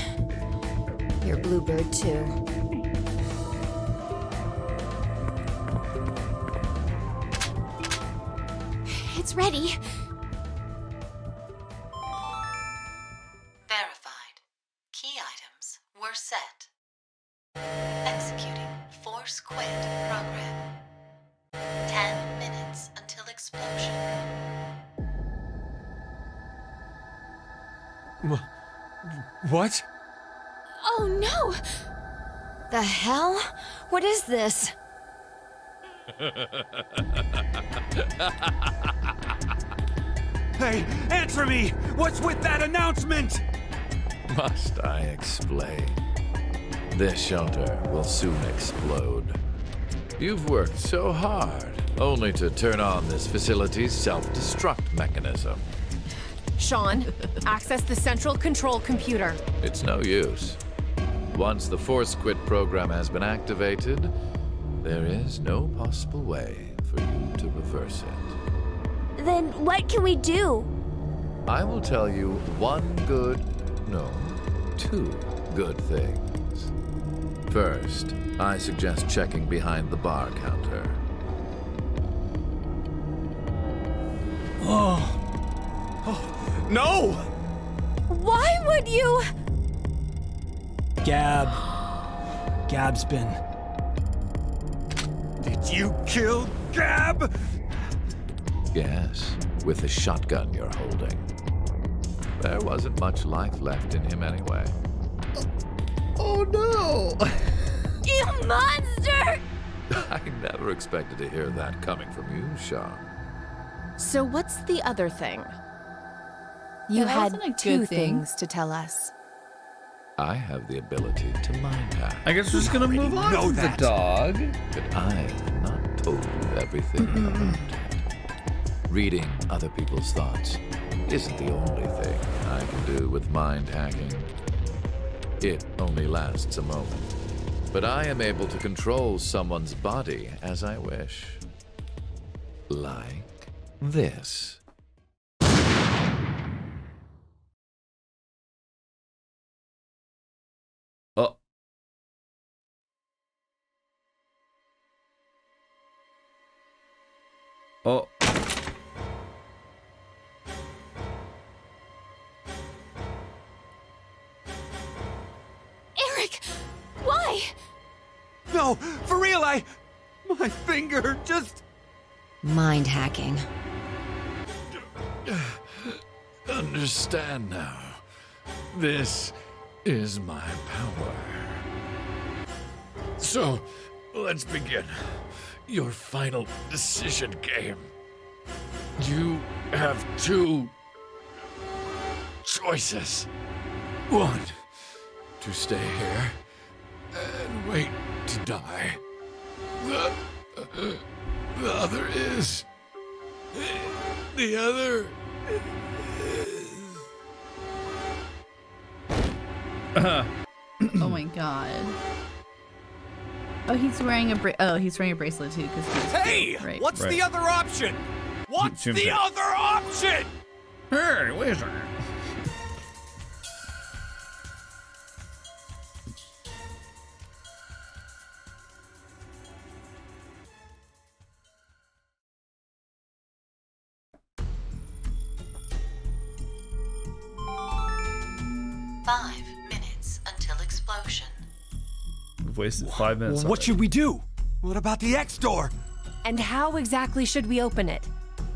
Your bluebird, too. It's ready. Verified. Key items were set. Executing Force Quit program. 10 minutes until explosion. What? Oh no! The hell? What is this? Hey, answer me! What's with that announcement? Must I explain? This shelter will soon explode. You've worked so hard, only to turn on this facility's self-destruct mechanism. Sean, access the central control computer. It's no use. Once the Force Quit program has been activated, there is no possible way for you to reverse it. Then what can we do? I will tell you two good things. First, I suggest checking behind the bar counter. No! Why would you? Gab's been... Did you kill Gab? Yes, with the shotgun you're holding. There wasn't much life left in him anyway. Oh no! You monster! I never expected to hear that coming from you, Sean. So what's the other thing? You That had wasn't a two good thing. things to tell us. I have the ability to mind hack. I guess we're just gonna move on know from the that. dog. But I have not told you everything about it. Reading other people's thoughts isn't the only thing I can do with mind hacking. It only lasts a moment. But I am able to control someone's body as I wish. Like this. Oh. Oh. Eric! Why? No, for real, my finger just... Mind hacking. Understand now. This is my power. So, let's begin. Your final decision game. You have two choices. One, to stay here and wait to die. The other is... The other Oh my god. Oh, he's wearing a he's wearing a bracelet too because he's Hey! right. What's the other option? What's Jim the said. other option? Hey, wait a second. Five minutes until explosion. We've wasted 5 minutes. What should we do? What about the X door? And how exactly should we open it?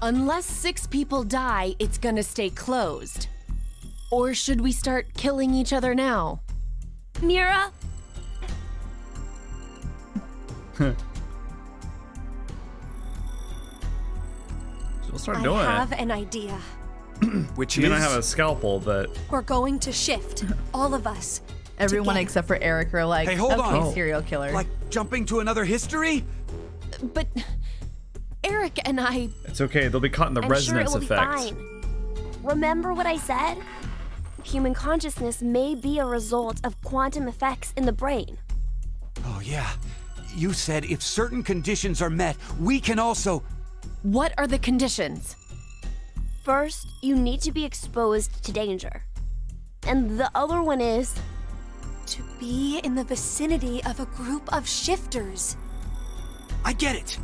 Unless 6 people die, it's gonna stay closed. Or should we start killing each other now? Mira? We'll start I doing have it. an idea. Which I mean, is... I have a scalpel, but We're going to shift, all of us, Everyone together. except for Eric are like, Hey, hold okay, on. serial killer. Like jumping to another history? But Eric and I... It's okay. They'll be caught in the I'm sure it resonance will effect. be fine. Remember what I said? Human consciousness may be a result of quantum effects in the brain. Oh, yeah. You said if certain conditions are met, we can also... What are the conditions? First, you need to be exposed to danger. And the other one is... To be in the vicinity of a group of shifters. I get it.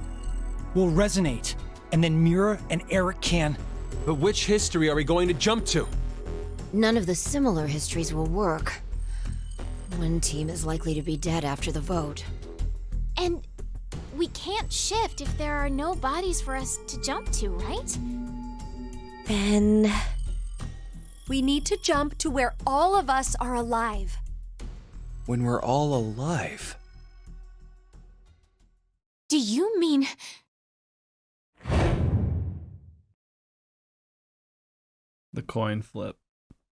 We'll resonate, and then Mira and Eric can... But which history are we going to jump to? None of the similar histories will work. One team is likely to be dead after the vote. And we can't shift if there are no bodies for us to jump to, right? Then... we need to jump to where all of us are alive. When we're all alive. Do you mean... The coin flip.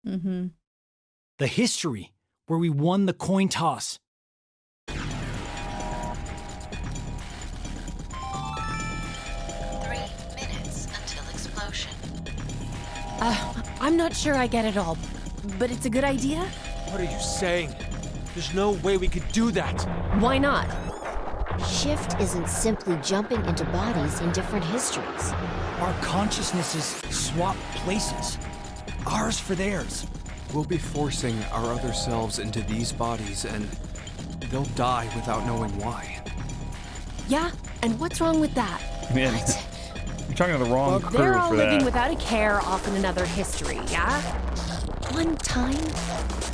Mm-hmm. The history where we won the coin toss. 3 minutes until explosion. I'm not sure I get it all, but it's a good idea. What are you saying? There's no way we could do that. Why not? Shift isn't simply jumping into bodies in different histories. Our consciousnesses swap places. Ours for theirs. We'll be forcing our other selves into these bodies, and they'll die without knowing why. Yeah, and what's wrong with that? Man, you're talking to the wrong Well, crew they're all for living that. without a care off in another history, yeah? One time,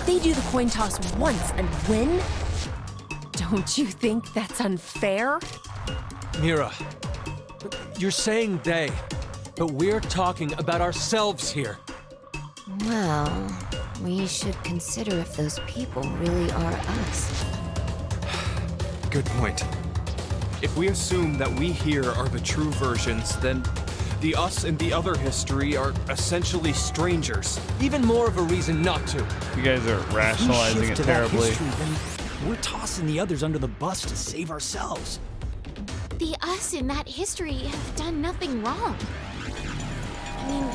they do the coin toss once and win? Don't you think that's unfair? Mira, you're saying they, but we're talking about ourselves here. Well, we should consider if those people really are us. Good point. If we assume that we here are the true versions, then the us in the other history are essentially strangers. Even more of a reason not to. You guys are If we rationalizing shift it to that terribly. history, then we're tossing the others under the bus to save ourselves. The us in that history have done nothing wrong. I mean,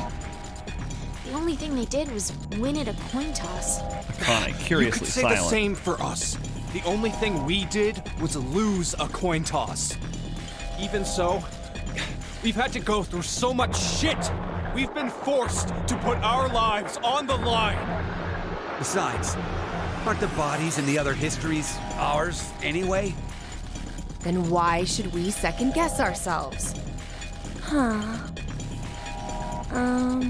the only thing they did was win at a coin toss. Connie, You curiously could say silent. the same for us. The only thing we did was lose a coin toss. Even so, we've had to go through so much shit. We've been forced to put our lives on the line. Besides, aren't the bodies in the other histories ours anyway? Then why should we second guess ourselves? Huh. 1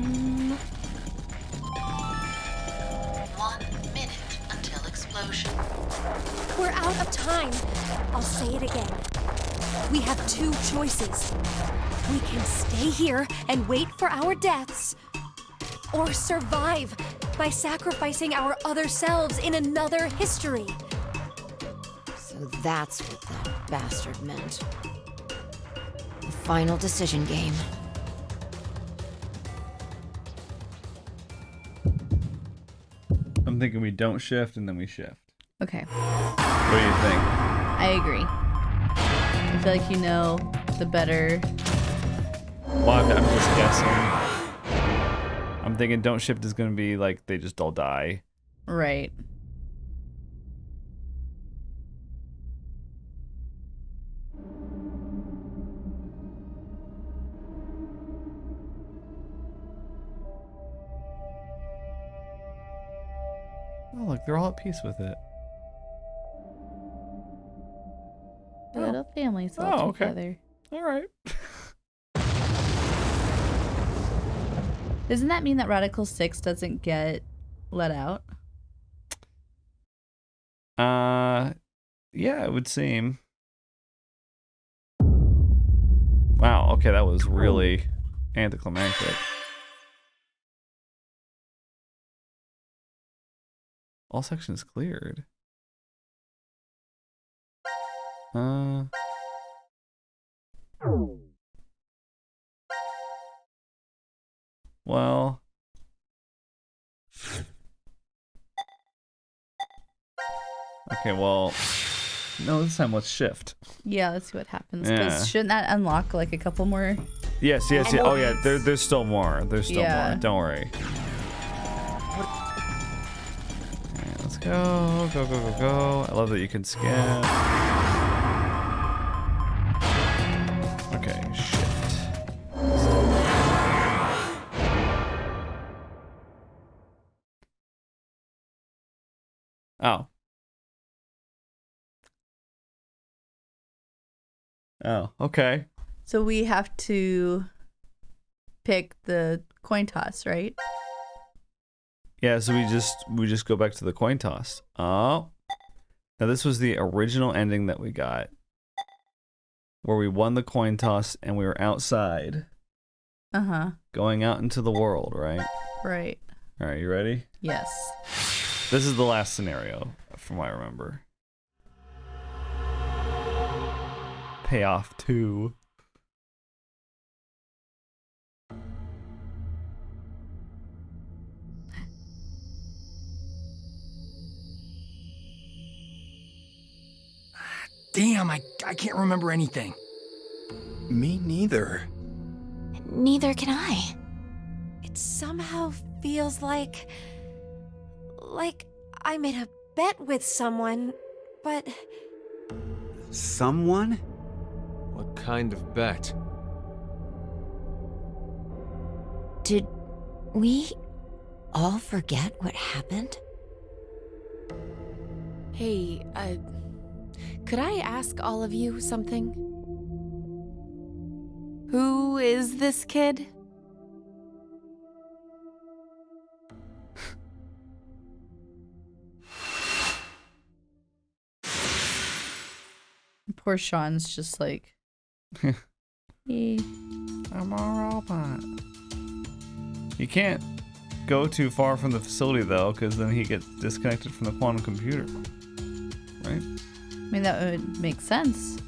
minute until explosion. We're out of time. I'll say it again. We have two choices. We can stay here and wait for our deaths, or survive by sacrificing our other selves in another history. So that's what that bastard meant. The final decision game. I'm thinking we don't shift and then we shift. Okay. What do you think? I agree. I feel like you know the better. Well, I'm just guessing. I'm thinking don't shift is going to be like they just all die. Right. Oh, look, they're all at peace with it. Little families all Oh, okay. together. All right. Doesn't that mean that Radical 6 doesn't get let out? Yeah, it would seem. Wow, okay, that was really anticlimactic. All sections cleared. Well. Okay, well, no, this time let's shift. Yeah, let's see what happens. Yeah. 'Cause shouldn't that unlock like a couple more? Yes. Oh, yeah, there's still more. There's still Yeah. more. Don't worry. Alright, let's go. Go. I love that you can scan. Okay, shift. Oh. Oh, okay. So we have to pick the coin toss, right? Yeah, so we just go back to the coin toss. Oh. Now this was the original ending that we got. Where we won the coin toss and we were outside. Uh-huh. Going out into the world, right? Right. All right, you ready? Yes. This is the last scenario, from what I remember. Payoff 2. Damn, I can't remember anything. Me neither. Neither can I. It somehow feels like I made a bet with someone, but Someone? What kind of bet? Did we all forget what happened? Hey, could I ask all of you something? Who is this kid? Poor Sean's just like, I'm a robot. You can't go too far from the facility though, because then he gets disconnected from the quantum computer. Right? I mean, that would make sense.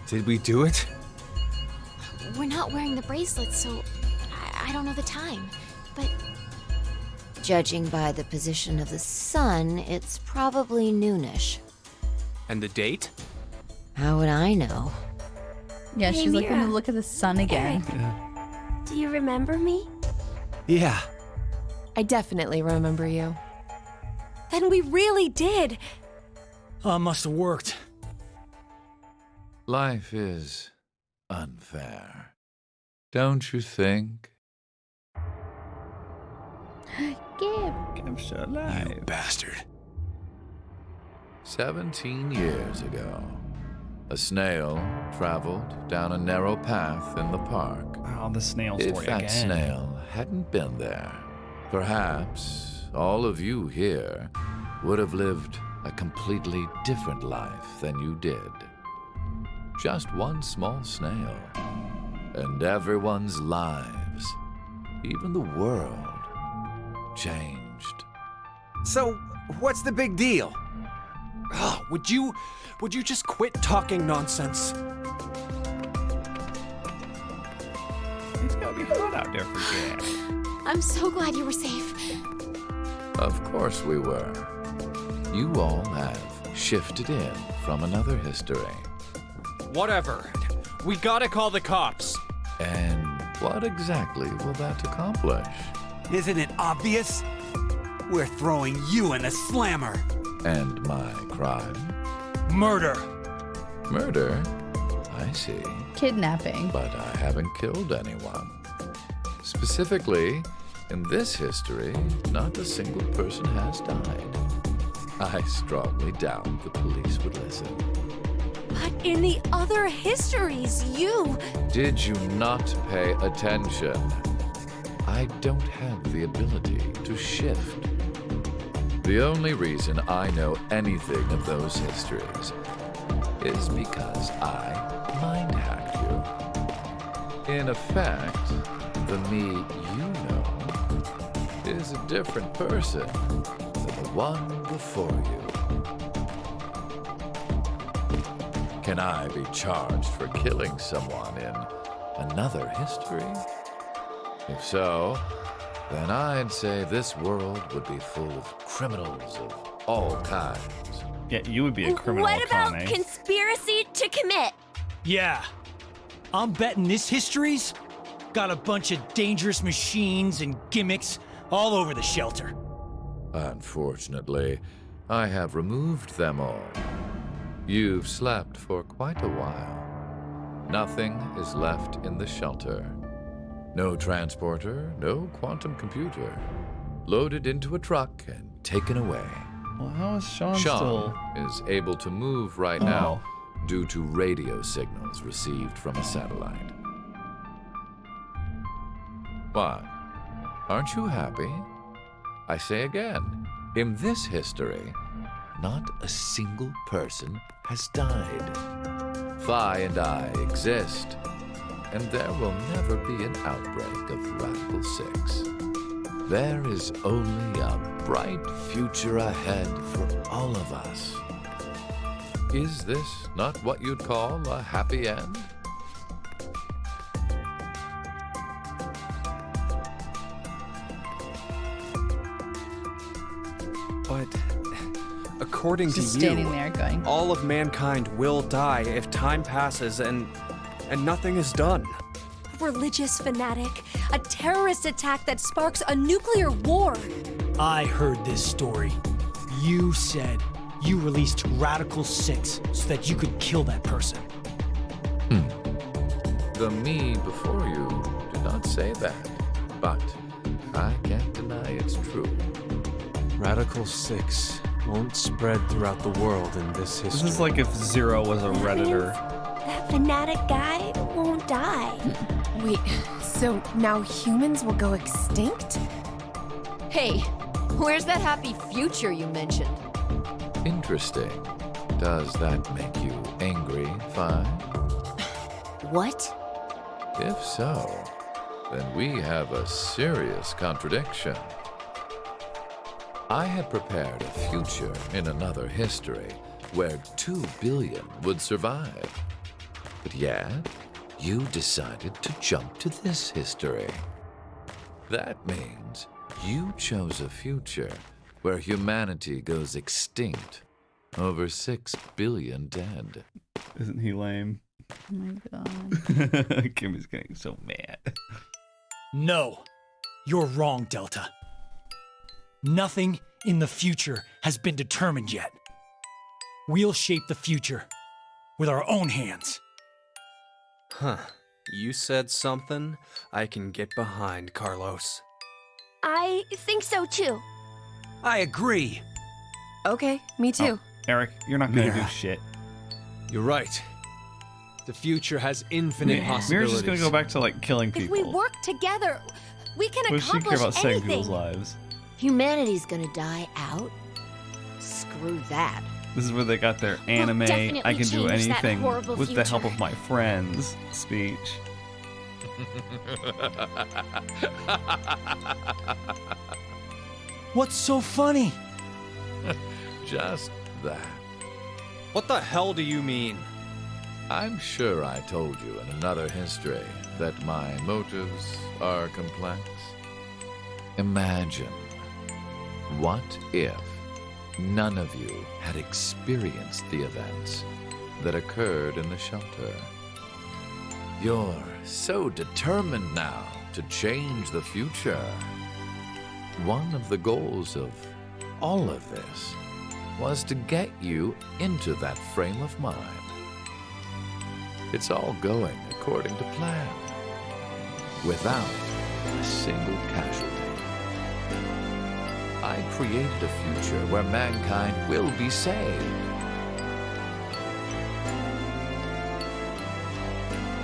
Did we do it? We're not wearing the bracelets, so I don't know the time. But Judging by the position of the sun, it's probably noonish. And the date? How would I know? Yeah, Hey, she's like, Mira. gonna look at the sun again. Do you remember me? Yeah. I definitely remember you. then we really did. Must have worked. Life is unfair. Don't you think? Capture alive. You bastard. 17 years ago, a snail traveled down a narrow path in the park. Oh, the snail If story that again. snail hadn't been there, perhaps all of you here would have lived a completely different life than you did. Just one small snail, and everyone's lives, even the world, changed. So, what's the big deal? Oh, would you just quit talking nonsense? It's gonna be hot out there for you. I'm so glad you were safe. Of course we were. You all have shifted in from another history. Whatever. We gotta call the cops. And what exactly will that accomplish? Isn't it obvious? We're throwing you in the slammer. And my crime? Murder. Murder? I see. Kidnapping. But I haven't killed anyone. Specifically, in this history, not a single person has died. I strongly doubt the police would listen. But in the other histories, you... Did you not pay attention? I don't have the ability to shift. The only reason I know anything of those histories is because I mind hacked you. In effect, the me you know is a different person than the one before you. Can I be charged for killing someone in another history? If so, then I'd say this world would be full of criminals of all kinds. Yeah, you would be a criminal, What about Connie. conspiracy to commit? Yeah. I'm betting this history's got a bunch of dangerous machines and gimmicks all over the shelter. Unfortunately, I have removed them all. You've slept for quite a while. Nothing is left in the shelter. No transporter, no quantum computer. Loaded into a truck and taken away. Well, how is Sean Sean still... is able to move right now due to radio signals received from a satellite. What? Aren't you happy? I say again, in this history, not a single person has died. Phi and I exist, and there will never be an outbreak of Radical 6. There is only a bright future ahead for all of us. Is this not what you'd call a happy end? But according to Just you, standing there going, all of mankind will die if time passes and nothing is done. A religious fanatic, a terrorist attack that sparks a nuclear war. I heard this story. You said you released Radical 6 so that you could kill that person. The me before you did not say that, but I can't deny it's true. Radical 6 won't spread throughout the world in this history. This is like if Zero was a Redditor. That fanatic guy won't die. Wait, so now humans will go extinct? Hey, where's that happy future you mentioned? Interesting. Does that make you angry, Phi? What? If so, then we have a serious contradiction. I had prepared a future in another history where 2 billion would survive. But yet, you decided to jump to this history. That means you chose a future where humanity goes extinct. Over 6 billion dead. Isn't he lame? oh my god. Kimmy's getting so mad. No, you're wrong, Delta. Nothing in the future has been determined yet. We'll shape the future with our own hands. Huh. You said something I can get behind, Carlos. I think so too. I agree. Okay, me too. Eric, you're not gonna do Mira. shit. You're right. The future has infinite possibilities. Mira's just gonna go back to like killing If people. we work together, we can What does she care accomplish about saving anything. people's lives? Humanity's gonna die out? Screw that. This is where they got their anime, definitely I can do change that anything horrible with the help future. of my friends speech. What's so funny? Just that. What the hell do you mean? I'm sure I told you in another history that my motives are complex. Imagine, what if none of you had experienced the events that occurred in the shelter? You're so determined now to change the future. One of the goals of all of this was to get you into that frame of mind. It's all going according to plan, without a single casualty. I created a future where mankind will be saved.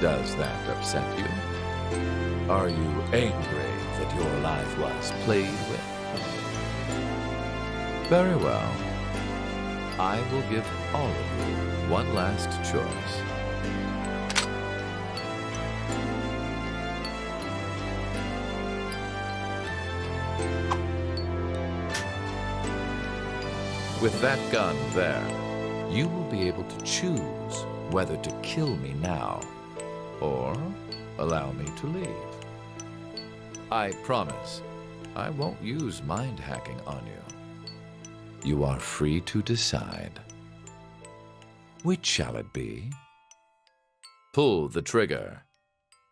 Does that upset you? Are you angry that your life was played with? Very well. I will give all of you one last choice. With that gun there, you will be able to choose whether to kill me now or allow me to leave. I promise I won't use mind hacking on you. You are free to decide. Which shall it be? Pull the trigger,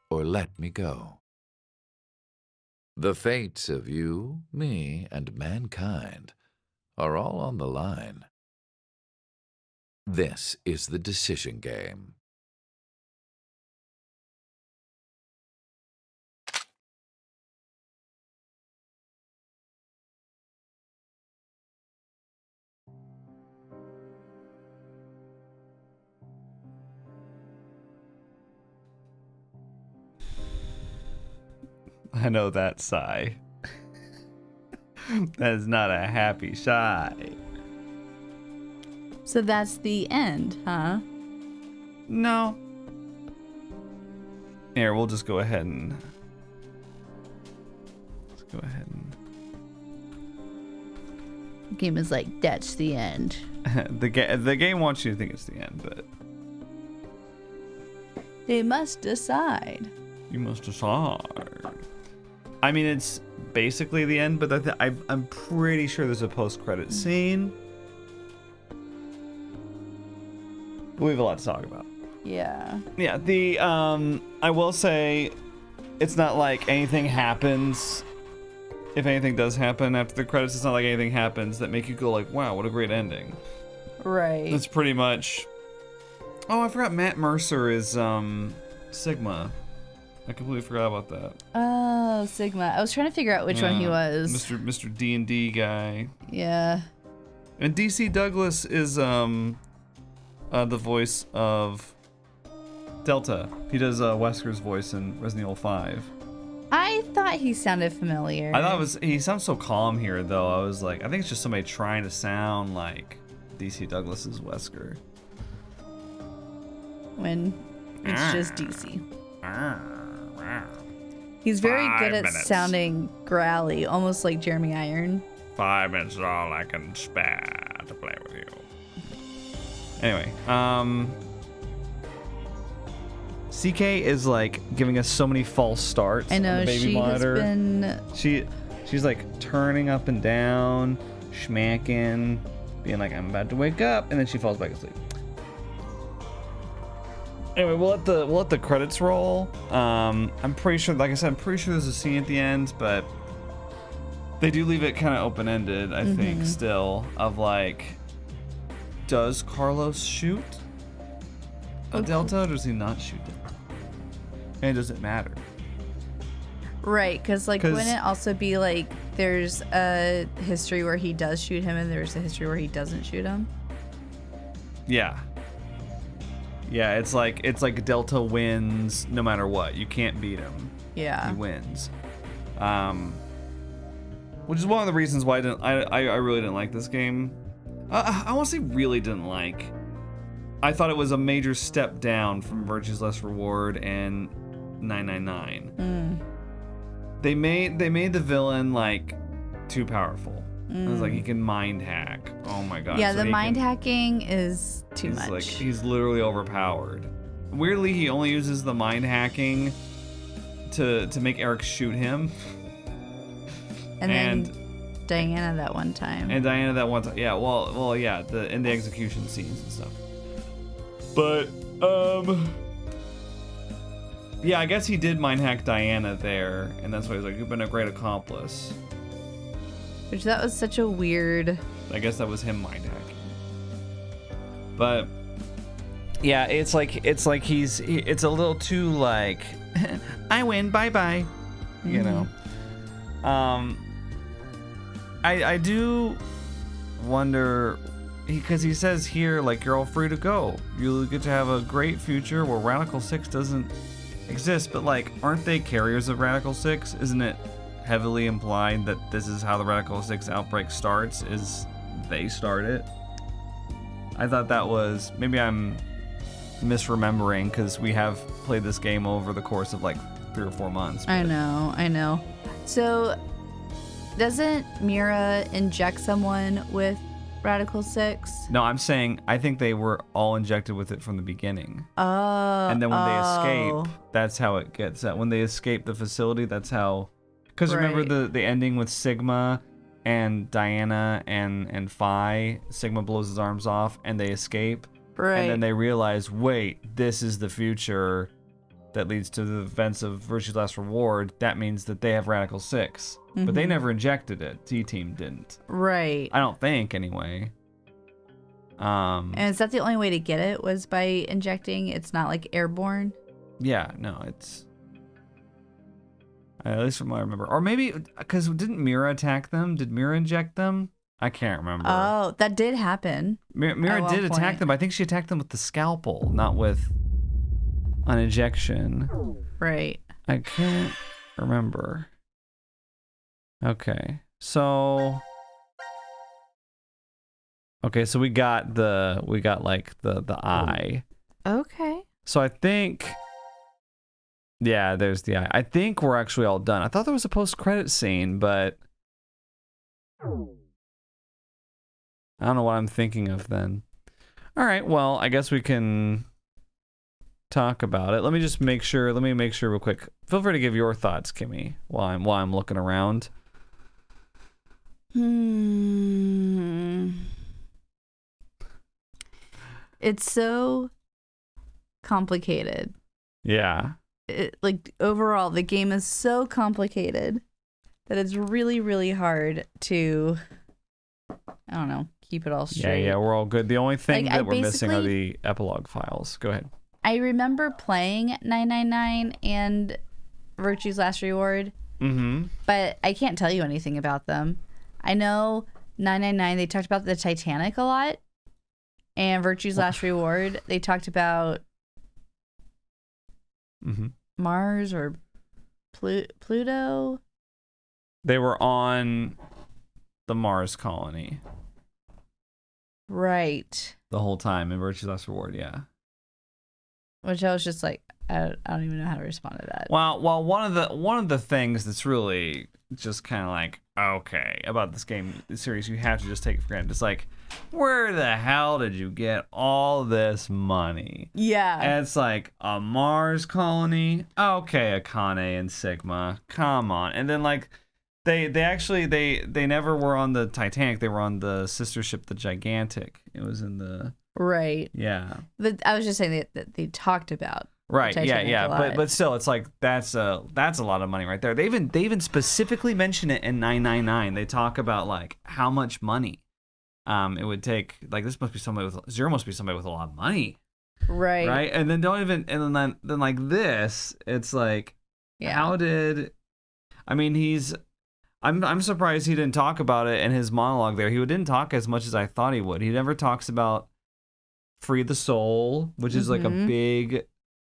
or let me go. The fates of you, me, and mankind are all on the line. This is the decision game. I know that sigh. That is not a happy sigh. So that's the end, huh? No. Here, we'll just go ahead and... Let's go ahead and... The game is like, that's the end. the game wants you to think it's the end, but... They must decide. You must decide. I mean, it's basically the end, but I'm pretty sure there's a post-credit scene. We have a lot to talk about. Yeah. Yeah, I will say, it's not like anything happens. If anything does happen after the credits, it's not like anything happens that make you go like, wow, what a great ending. Right. It's pretty much... Oh, I forgot Matt Mercer is, Sigma. I completely forgot about that. Oh, Sigma. I was trying to figure out which one he was. Mr. D&D guy. Yeah. And DC Douglas is the voice of Delta. He does Wesker's voice in Resident Evil 5. I thought he sounded familiar. I thought he sounds so calm here though. I was like, I think it's just somebody trying to sound like DC Douglas's Wesker. When it's just DC. He's very good at sounding growly, almost like Jeremy Iron. 5 minutes is all I can spare to play with you. Anyway, CK is like giving us so many false starts. I know, on the baby she monitor. has been... She's like turning up and down, schmacking, being like, I'm about to wake up, and then she falls back asleep. Anyway, we'll let the credits roll. I'm pretty sure, like I said, I'm pretty sure there's a scene at the end, but they do leave it kind of open-ended, I think, still, of like, does Carlos shoot a Delta, or does he not shoot it? And does it matter? Right, because like, wouldn't it also be like, there's a history where he does shoot him, and there's a history where he doesn't shoot him? Yeah. Yeah, it's like Delta wins no matter what. You can't beat him. Yeah. He wins. Which is one of the reasons why I really didn't like this game. I honestly really didn't like. I thought it was a major step down from Virtue's Last Reward and 999. They made the villain like too powerful. I was like, he can mind hack. Oh my god. Yeah, so the mind hacking is too much. Like, he's literally overpowered. Weirdly, he only uses the mind hacking to make Eric shoot him. And then Diana that one time. And Diana that one time. Yeah, well, yeah, in the execution scenes and stuff. But yeah, I guess he did mind hack Diana there, and that's why he's like, you've been a great accomplice. Which that was such a weird... I guess that was him mind hacking. But yeah, it's like it's a little too like, I win, bye-bye. You know. I do wonder, because he says here, like, you're all free to go. You get to have a great future where Radical 6 doesn't exist, but like, aren't they carriers of Radical 6? Isn't it heavily implied that this is how the Radical 6 outbreak starts, is they start it? I thought that was, maybe I'm misremembering, because we have played this game over the course of like 3 or 4 months. I know. So, doesn't Mira inject someone with Radical 6? No, I'm saying I think they were all injected with it from the beginning. Oh. And then when they escape, that's how it gets. When they escape the facility, that's how. Because remember the ending with Sigma and Diana and Phi. Sigma blows his arms off and they escape. Right. And then they realize, wait, this is the future that leads to the events of Virtue's Last Reward. That means that they have Radical 6. But they never injected it. T-Team didn't. Right. I don't think, anyway. And is that the only way to get it, was by injecting? It's not like airborne? Yeah, no, it's... At least from what I remember. Or maybe, because didn't Mira attack them? Did Mira inject them? I can't remember. Oh, that did happen. Mira did attack them, but I think she attacked them with the scalpel, not with an injection. Right. I can't remember. Okay, so... Okay, so we got like the eye. Okay. So I think... Yeah, there's the eye. I think we're actually all done. I thought there was a post-credit scene, but... I don't know what I'm thinking of then. All right, well, I guess we can talk about it. Let me make sure real quick. Feel free to give your thoughts, Kimmy, while I'm looking around. It's so complicated. Yeah. Like overall, the game is so complicated that it's really, really hard to, I don't know, keep it all straight. Yeah, we're all good. The only thing Like, that we're missing are the epilogue files. Go ahead. I remember playing 999 and Virtue's Last Reward, but I can't tell you anything about them. I know 999, they talked about the Titanic a lot, and Virtue's Last Reward, they talked about Mars or Pluto. They were on the Mars colony. Right. The whole time in Virtue's Last Reward, yeah. Which I was just like, I don't even know how to respond to that. Well, one of the things that's really just kind of like, okay, about this game series, you have to just take it for granted. It's like, where the hell did you get all this money? Yeah. And it's like, a Mars colony? Okay, Akane and Sigma. Come on. And then like, they never were on the Titanic. They were on the sister ship, the Gigantic. It was in the... Right. Yeah. But I was just saying that they talked about. Right. Titanic Yeah. a lot. But still, it's like that's a lot of money right there. They even specifically mention it in 999. They talk about like how much money it would take. Like this must be somebody with Zero must be somebody with a lot of money. Right. Right. And then then like this, it's like, how did? I mean, I'm surprised he didn't talk about it in his monologue there. He didn't talk as much as I thought he would. He never talks about Free the Soul, which is like a big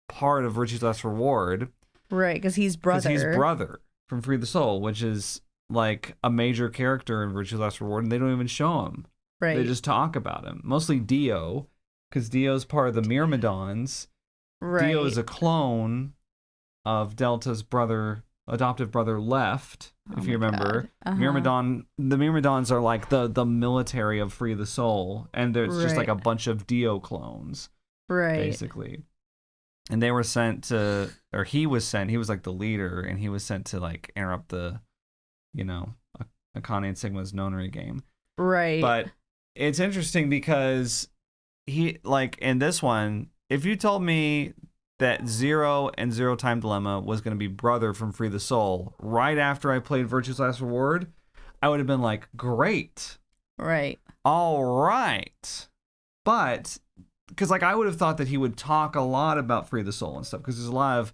part of Virtue's Last Reward. Right, because he's brother. Because he's brother from Free the Soul, which is like a major character in Virtue's Last Reward, and they don't even show him. Right. They just talk about him. Mostly Dio, because Dio's part of the Myrmidons. Right. Dio is a clone of Delta's adoptive brother Left, if you remember. The Myrmidons are like the military of Free the Soul, and there's just like a bunch of Dio clones. Right. Basically. And they were sent to, or he was like the leader, and he was sent to like interrupt the, Akane and Sigma's Nonary game. Right. But it's interesting because he, like in this one, if you told me that Zero and Zero Time Dilemma was going to be brother from Free the Soul right after I played Virtue's Last Reward, I would have been like, great. Right. All right. But because like I would have thought that he would talk a lot about Free the Soul and stuff, because there's a lot of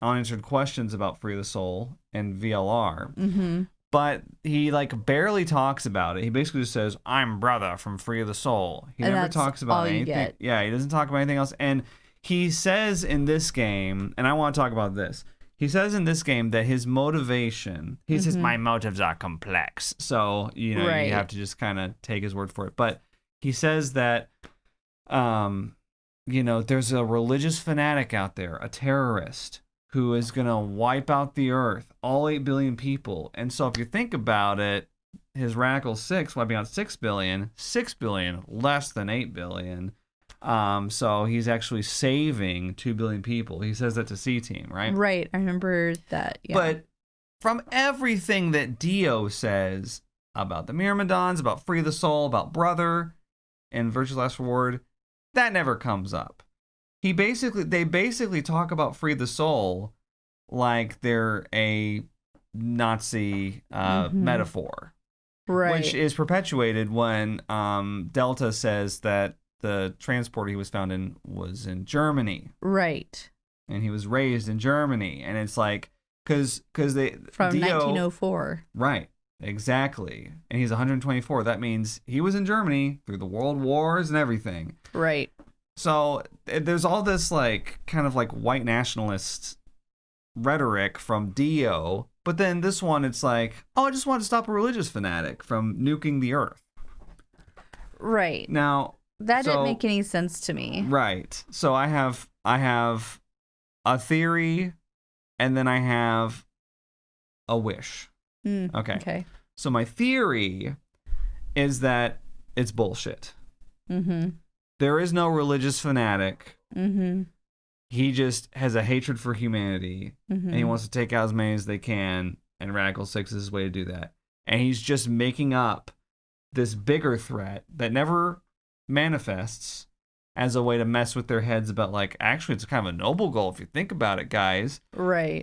unanswered questions about Free the Soul and VLR. But he like barely talks about it. He basically just says, "I'm brother from Free the Soul." He never talks about anything. Yeah, he doesn't talk about anything else. And he says in this game, and I want to talk about this. He says in this game that his motivation, he says, "My motives are complex." So you have to just kind of take his word for it. But he says that there's a religious fanatic out there, a terrorist, who is going to wipe out the earth, all 8 billion people. And so if you think about it, his Radical 6 wiping out 6 billion, 6 billion less than 8 billion. So he's actually saving 2 billion people. He says that to C-Team, right? Right. I remember that. Yeah. But from everything that Dio says about the Myrmidons, about Free the Soul, about Brother, and Virtue's Last Reward, that never comes up. They basically talk about Free the Soul like they're a Nazi metaphor. Right. Which is perpetuated when Delta says that the transporter he was found in was in Germany. Right. And he was raised in Germany. And it's like, because they... From Dio, 1904. Right. Exactly. And he's 124. That means he was in Germany through the world wars and everything. Right. So there's all this like kind of like white nationalist rhetoric from Dio, but then this one it's like, oh, I just want to stop a religious fanatic from nuking the earth. Right. Now that didn't make any sense to me. Right. So I have a theory, and then I have a wish. Okay. So my theory is that it's bullshit. Mm-hmm. There is no religious fanatic. Mm-hmm. He just has a hatred for humanity, and he wants to take out as many as they can, and Radical 6 is his way to do that. And he's just making up this bigger threat that never manifests as a way to mess with their heads about, like, actually, it's kind of a noble goal if you think about it, guys. Right.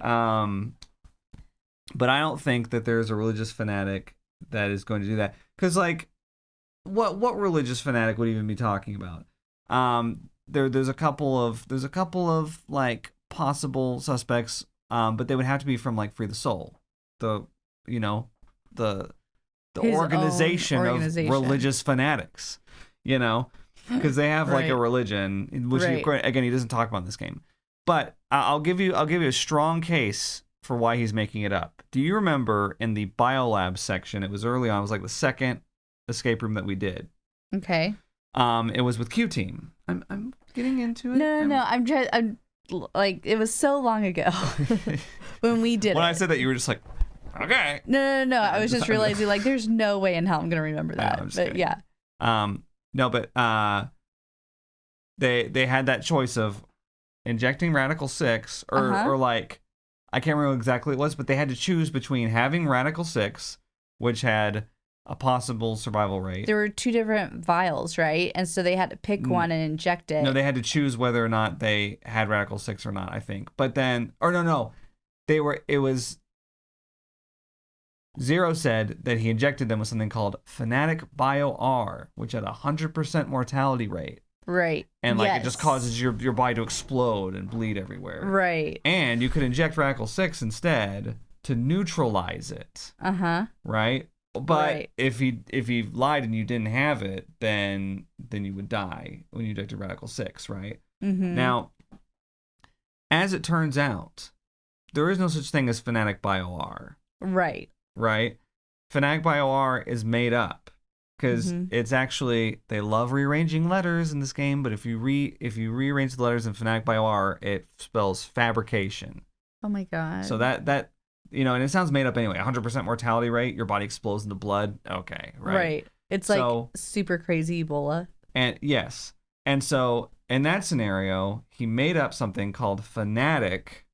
But I don't think that there's a religious fanatic that is going to do that. Because, like, what religious fanatic would even be talking about? There's a couple of like possible suspects, but they would have to be from like Free the Soul, the organization of religious fanatics, because they have like a religion, which again he doesn't talk about in this game. But I'll give you a strong case for why he's making it up. Do you remember in the biolab section? It was early on. It was like the second escape room that we did. Okay. It was with Q-Team. I'm getting into it. No. I'm like, it was so long ago when we did when it. I said that, you were just like, okay. No. I was just realizing, like, there's no way in hell I'm gonna remember that. I'm just but kidding. yeah. No, but they had that choice of injecting Radical 6 or like, I can't remember exactly what it was, but they had to choose between having Radical 6, which had a possible survival rate. There were 2 different vials, right? And so they had to pick one and inject it. No, they had to choose whether or not they had Radical 6 or not, I think. But then, or no. It was, Zero said that he injected them with something called Fanatic Bio R, which had a 100% mortality rate. Right. And like it just causes your body to explode and bleed everywhere. Right. And you could inject Radical 6 instead to neutralize it. Right? But if he lied and you didn't have it, then you would die when you injected Radical 6, right? Now, as it turns out, there is no such thing as Fanatic Bio R. Right. Right? Fanatic Bio R is made up because it's actually, they love rearranging letters in this game, but if you rearrange the letters in Fanatic Bio R, it spells fabrication. Oh my god. So that and it sounds made up anyway. 100% mortality rate, your body explodes into blood. Okay, right. Right. It's like super crazy Ebola. And yes. And so in that scenario, he made up something called Fanatic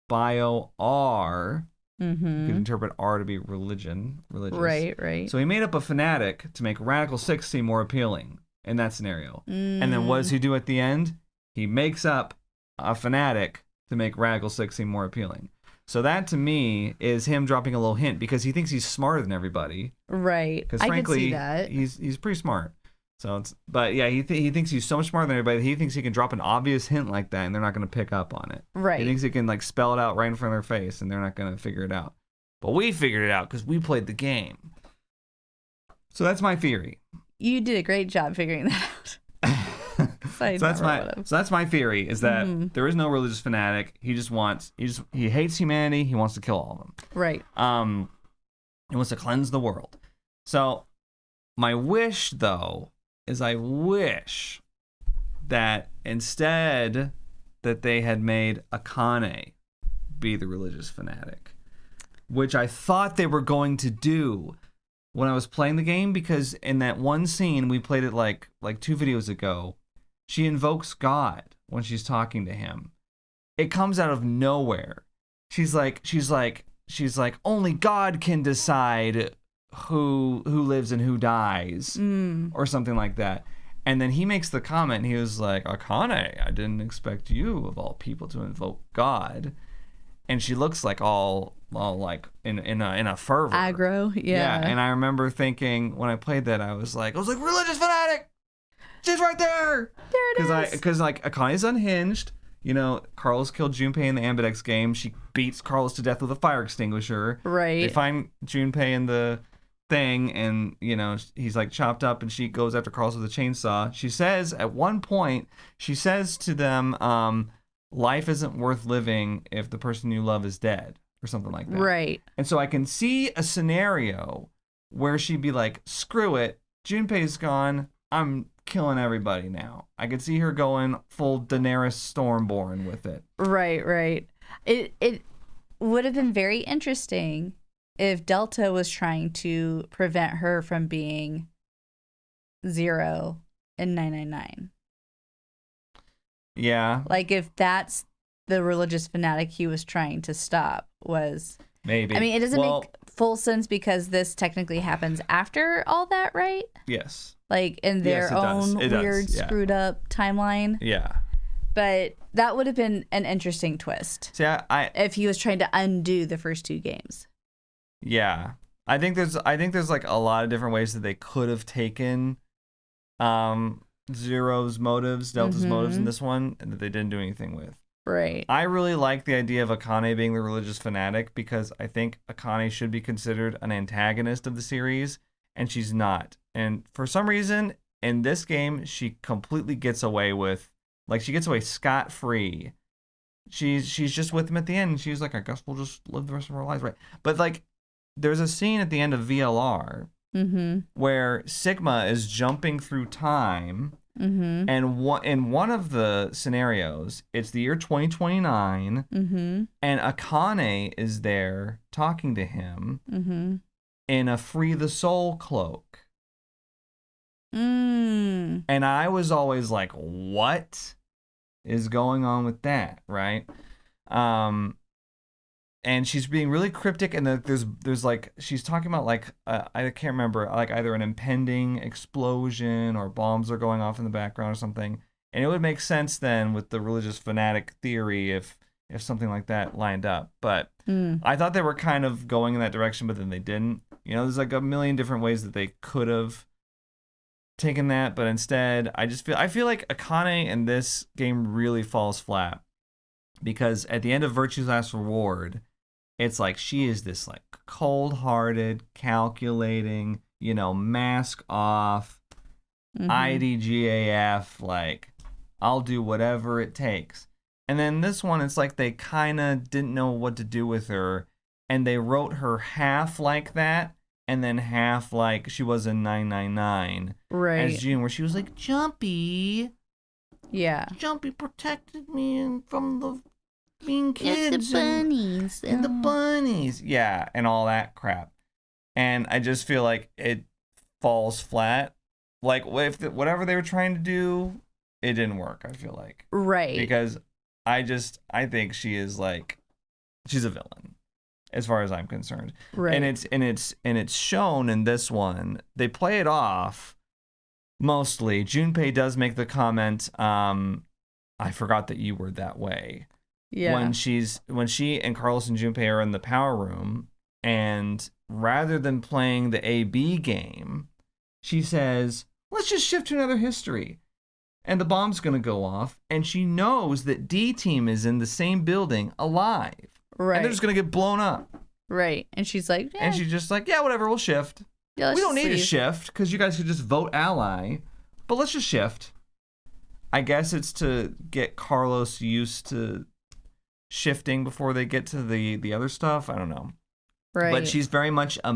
Bio R. You could interpret R to be religious. Right. So he made up a fanatic to make Radical 6 seem more appealing in that scenario. And then what does he do at the end? He makes up a fanatic to make Radical 6 seem more appealing. So that to me is him dropping a little hint because he thinks he's smarter than everybody. Right. Because I frankly, can see that. he's pretty smart. So but yeah, he thinks he's so much smarter than everybody. He thinks he can drop an obvious hint like that, and they're not going to pick up on it. Right. He thinks he can like spell it out right in front of their face, and they're not going to figure it out. But we figured it out because we played the game. So that's my theory. You did a great job figuring that out. So that's my theory is that there is no religious fanatic. He hates humanity. He wants to kill all of them. Right. He wants to cleanse the world. So my wish though is I wish that instead that they had made Akane be the religious fanatic. which I thought they were going to do when I was playing the game, because in that one scene we played it like 2 videos ago, she invokes God when she's talking to him. It comes out of nowhere. She's like only God can decide who lives and who dies, or something like that. And then he makes the comment. He was like, Akane, I didn't expect you of all people to invoke God. And she looks like all like in a fervor. Aggro, yeah. And I remember thinking when I played that, I was like, religious fanatic. She's right there. There it is. Because Akane's unhinged. You know, Carlos killed Junpei in the Ambidex game. She beats Carlos to death with a fire extinguisher. Right. They find Junpei in the thing, and you know he's like chopped up, and she goes after Carlos with a chainsaw. She says at one point, she says to them, life isn't worth living if the person you love is dead, or something like that. Right. And so I can see a scenario where she'd be like, screw it, Junpei's gone, I'm killing everybody now. I could see her going full Daenerys Stormborn with it. Right. It would have been very interesting if Delta was trying to prevent her from being Zero in 999. Yeah. Like if that's the religious fanatic he was trying to stop was... Maybe. I mean, it doesn't make full sense because this technically happens after all that, right? Yes. Like in their own weird, screwed up timeline. Yeah. But that would have been an interesting twist. See, if he was trying to undo the first 2 games. Yeah. I think there's like a lot of different ways that they could have taken Zero's motives, Delta's motives in this one, and that they didn't do anything with. Right. I really like the idea of Akane being the religious fanatic because I think Akane should be considered an antagonist of the series, and she's not. And for some reason, in this game, she completely gets away with, like, she gets away scot-free. She's just with him at the end, and she's like, I guess we'll just live the rest of our lives, right? But, like, there's a scene at the end of VLR where Sigma is jumping through time, and in one of the scenarios, it's the year 2029, and Akane is there talking to him in a Free the Soul cloak. And I was always like, what is going on with that, right? And she's being really cryptic, and there's like, she's talking about like, I can't remember, like either an impending explosion or bombs are going off in the background or something. And it would make sense then with the religious fanatic theory if something like that lined up. But I thought they were kind of going in that direction, but then they didn't. You know, there's like a million different ways that they could have taken that, but instead, I feel like Akane in this game really falls flat. Because at the end of Virtue's Last Reward, it's like she is this like cold-hearted, calculating, you know, mask off, IDGAF, like, I'll do whatever it takes. And then this one, it's like they kind of didn't know what to do with her, and they wrote her half like that, and then half like she was in 999. Right. As June, where she was like, Jumpy. Yeah. Jumpy protected me from the mean kids. The bunnies. And the bunnies. Yeah, and all that crap. And I just feel like it falls flat. Like, whatever they were trying to do, it didn't work, I feel like. Right. Because I think she is like, she's a villain, as far as I'm concerned. Right. And it's shown in this one. They play it off mostly. Junpei does make the comment, I forgot that you were that way. Yeah. When she and Carlos and Junpei are in the power room, and rather than playing the A-B game, she says, let's just shift to another history. And the bomb's going to go off, and she knows that D-Team is in the same building alive. Right. And they're just going to get blown up. Right. And she's like, And she's just like, yeah, whatever, we'll shift. Yeah, we don't need leave. to shift, because you guys could just vote ally, but let's just shift. I guess it's to get Carlos used to shifting before they get to the other stuff. I don't know. Right. But she's very much a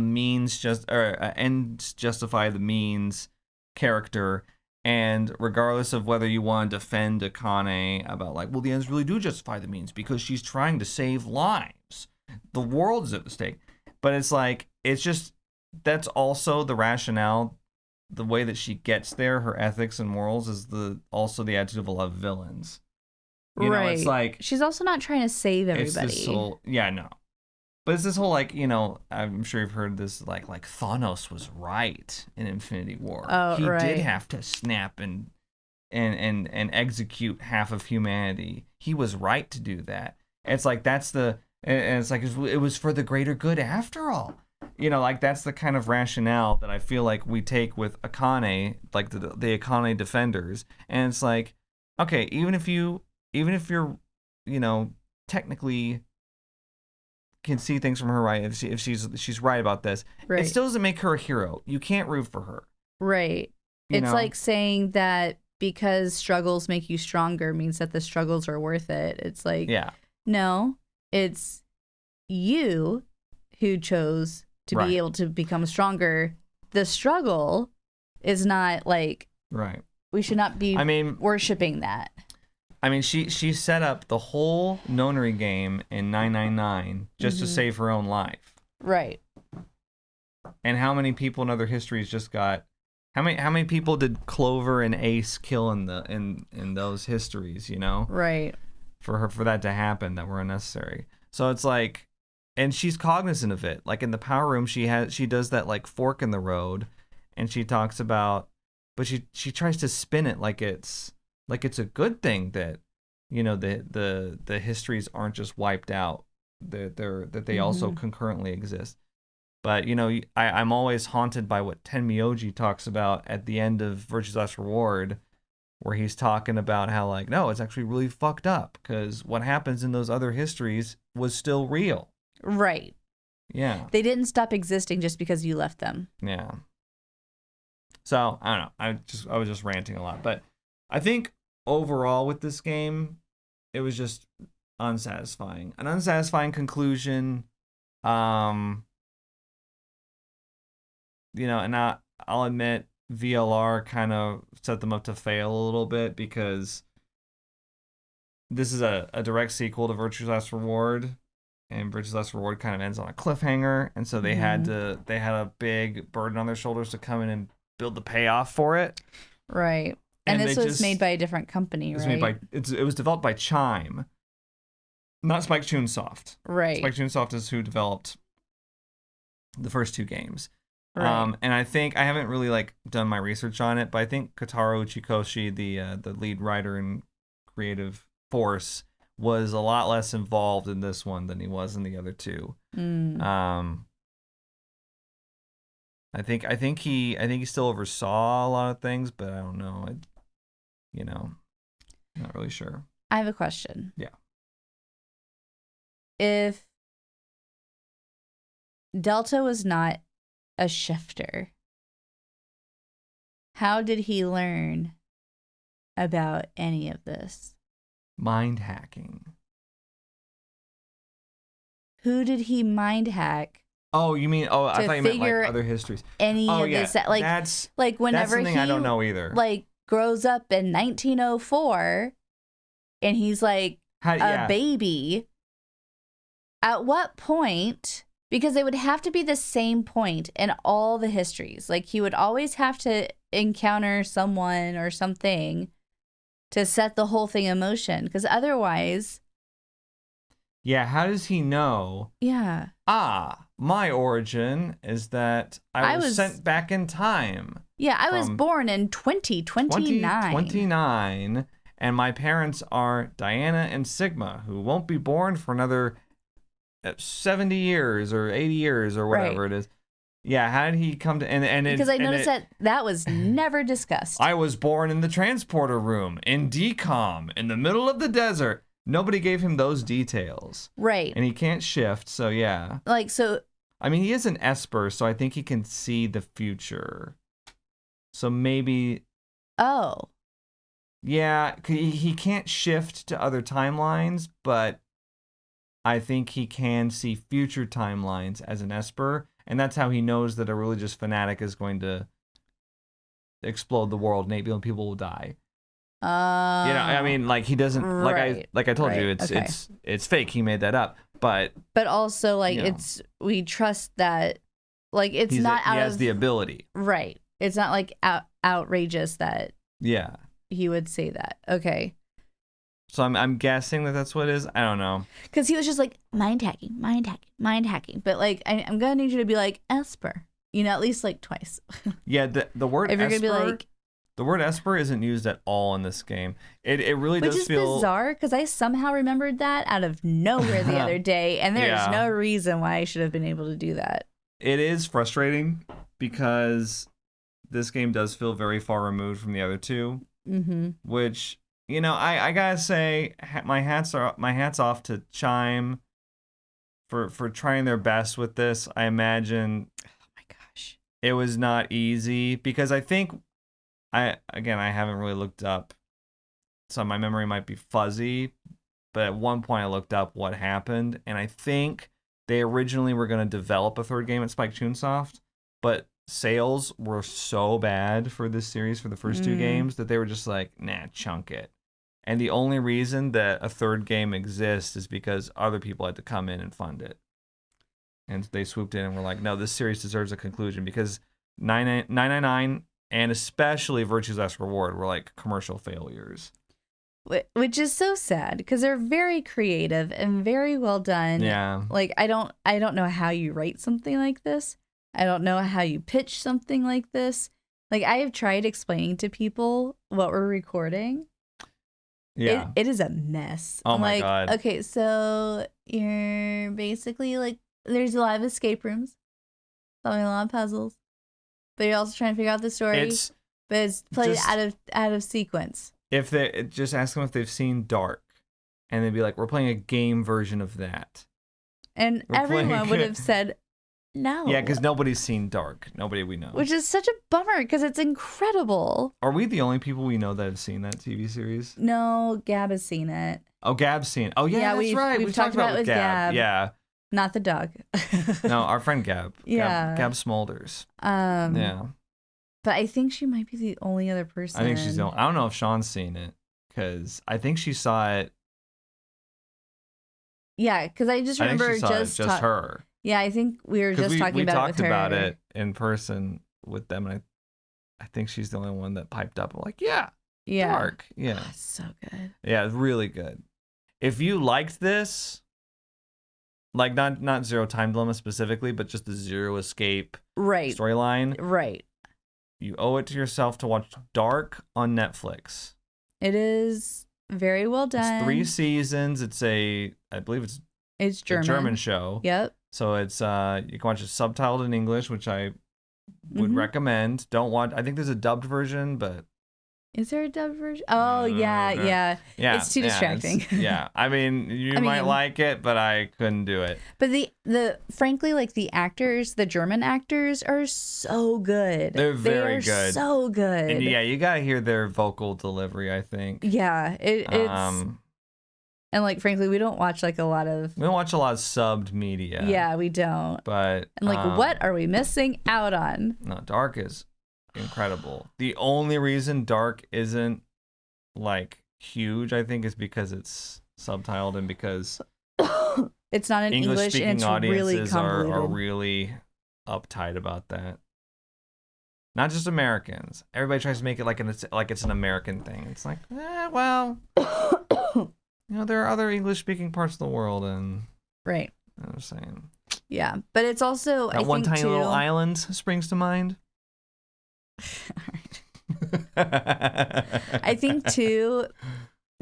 ends justify the means character. And regardless of whether you want to defend Akane about like, well, the ends really do justify the means because she's trying to save lives. the world's at stake. But it's like, it's just, that's also the rationale. The way that she gets there, her ethics and morals, is also the attitude of a lot of villains. You know, it's like, she's also not trying to save everybody. It's this whole, no. But it's this whole, like, I'm sure you've heard this, like Thanos was right in Infinity War. Oh, he right. did have to snap and execute half of humanity. He was right to do that. It's like, and it's like, it was for the greater good after all. Like, that's the kind of rationale that I feel like we take with Akane, like the Akane defenders. And it's like, okay, even if you're, technically can see things from her right, if she's right about this, right. It still doesn't make her a hero. You can't root for her. Right. It's like saying that because struggles make you stronger means that the struggles are worth it. It's like, no, it's you who chose to be able to become stronger. The struggle is not like, right. We should not be worshiping that. I mean, she set up the whole Nonary game in 999 just to save her own life. Right. And how many people in other histories just got, how many people did Clover and Ace kill in those histories, Right. For that to happen, that were unnecessary. So it's like, and she's cognizant of it. Like in the power room, she does that like fork in the road, and she talks about, but she tries to spin it like it's a good thing that, the histories aren't just wiped out, that they also concurrently exist. But I'm always haunted by what Tenmyoji talks about at the end of Virtue's Last Reward, where he's talking about how, like, no, it's actually really fucked up because what happens in those other histories was still real. Right. Yeah. They didn't stop existing just because you left them. Yeah. So, I don't know. I was just ranting a lot. But I think overall with this game, it was just unsatisfying. An unsatisfying conclusion. And I'll admit VLR kind of set them up to fail a little bit because this is a direct sequel to Virtue's Last Reward. And Virtue's Last Reward kind of ends on a cliffhanger, and so they had a big burden on their shoulders to come in and build the payoff for it. Right. And this was made by a different company, right? It was developed by Chime, not Spike Chunsoft. Right. Spike Chunsoft is who developed the first two games. Right. And I think I haven't really done my research on it, but I think Kotaro Uchikoshi, the lead writer and creative force, was a lot less involved in this one than he was in the other two. I think he still oversaw a lot of things, but I don't know. Not really sure. I have a question. Yeah. If Delta was not a shifter, how did he learn about any of this? Mind hacking. Who did he mind hack? Oh, you mean? Oh, I thought you meant other histories. Any of this, that's whenever that's something I don't know either. Grows up in 1904, and he's a baby. At what point? Because it would have to be the same point in all the histories. He would always have to encounter someone or something to set the whole thing in motion, because otherwise... Yeah, how does he know? Yeah. My origin is that I was sent back in time. Yeah, I was born in 2029. 2029, and my parents are Diana and Sigma, who won't be born for another 70 years or 80 years or whatever it is. Yeah, how did he come to... Because I noticed that was never discussed. I was born in the transporter room, in DCOM, in the middle of the desert. Nobody gave him those details. Right. And he can't shift, so yeah. I mean, he is an Esper, so I think he can see the future. So maybe... Oh. Yeah, he can't shift to other timelines, but I think he can see future timelines as an Esper. And that's how he knows that a religious fanatic is going to explode the world and 8 billion people will die. I mean, he doesn't, right, like I told you, okay. it's fake. He made that up. but also like you know. we trust that like it's not out he has of the ability. right. It's not like outrageous that Yeah. he would say that. Okay. So I'm guessing that's what it is. I don't know. Because he was just like mind hacking. But like I'm gonna need you to be like Esper, at least like twice. Yeah, the word if you're Esper, gonna be like, the word Esper isn't used at all in this game. It really which does is feel bizarre because I somehow remembered that out of nowhere the other day, and there's Yeah. no reason why I should have been able to do that. It is frustrating because this game does feel very far removed from the other two, which I gotta say my hats off to Chime for trying their best with this. I imagine it was not easy because I think I haven't really looked up, so my memory might be fuzzy, but at one point I looked up what happened, and I think they originally were going to develop a third game at Spike Chunsoft, but sales were so bad for this series for the first two games that they were just like, nah, chunk it. And the only reason that a third game exists is because other people had to come in and fund it. And they swooped in and were like, no, this series deserves a conclusion because 999 and especially Virtue's Last Reward were like commercial failures. Which is so sad because they're very creative and very well done. Yeah. Like I don't know how you write something like this. I don't know how you pitch something like this. Like I have tried explaining to people what we're recording. Yeah. It is a mess. Oh I'm my like, God. okay, so you're basically like there's a lot of escape rooms, solving a lot of puzzles, but you're also trying to figure out the story. But it's played just- out of sequence. If they just ask them if they've seen Dark, and they'd be like, "We're playing a game version of that." And We're everyone playing- would have said no. Yeah, because nobody's seen Dark. Nobody we know. Which is such a bummer because it's incredible. Are we the only people we know that have seen that TV series? No, Gab has seen it. Oh, Gab's seen it. Oh, yeah, that's we've, right. We've We talked about it with with Gab. Yeah. Not the dog. No, our friend Gab. Yeah. Gab Smulders. Yeah. But I think she might be the only other person. I think she's the only. I don't know if Sean's seen it because I think she saw it. Yeah, because I just remember I think she saw just her. Yeah, I think we were just talking we about talked it with her. about it in person with them, and I think she's the only one that piped up. I'm like, yeah, Dark, yeah, so good. Yeah, it's really good. If you liked this, like not Zero Time Dilemma specifically, but just the Zero Escape storyline, right? You owe it to yourself to watch Dark on Netflix. It is very well done. It's 3 seasons. I believe it's German. a German show. Yep. So it's you can watch it subtitled in English, which I would recommend. Don't watch. I think there's a dubbed version, but is there a dubbed version? Oh yeah. It's too distracting. Yeah, I mean, you might like it, but I couldn't do it. But the frankly, like the actors, the German actors are so good. They're very good. So good. And yeah, you gotta hear their vocal delivery, I think. Yeah, it's. And like, frankly, we don't watch like a lot of. We don't watch a lot of subbed media. Yeah, we don't. But and like, what are we missing out on? No, Dark is incredible. The only reason Dark isn't like huge, I think, is because it's subtitled and because it's not in English and it's really convoluted. are really uptight about that. Not just Americans. Everybody tries to make it like it's an American thing. It's like, well. There are other English-speaking parts of the world, and right. I'm saying, yeah, but it's also that one tiny little island springs to mind. I think too,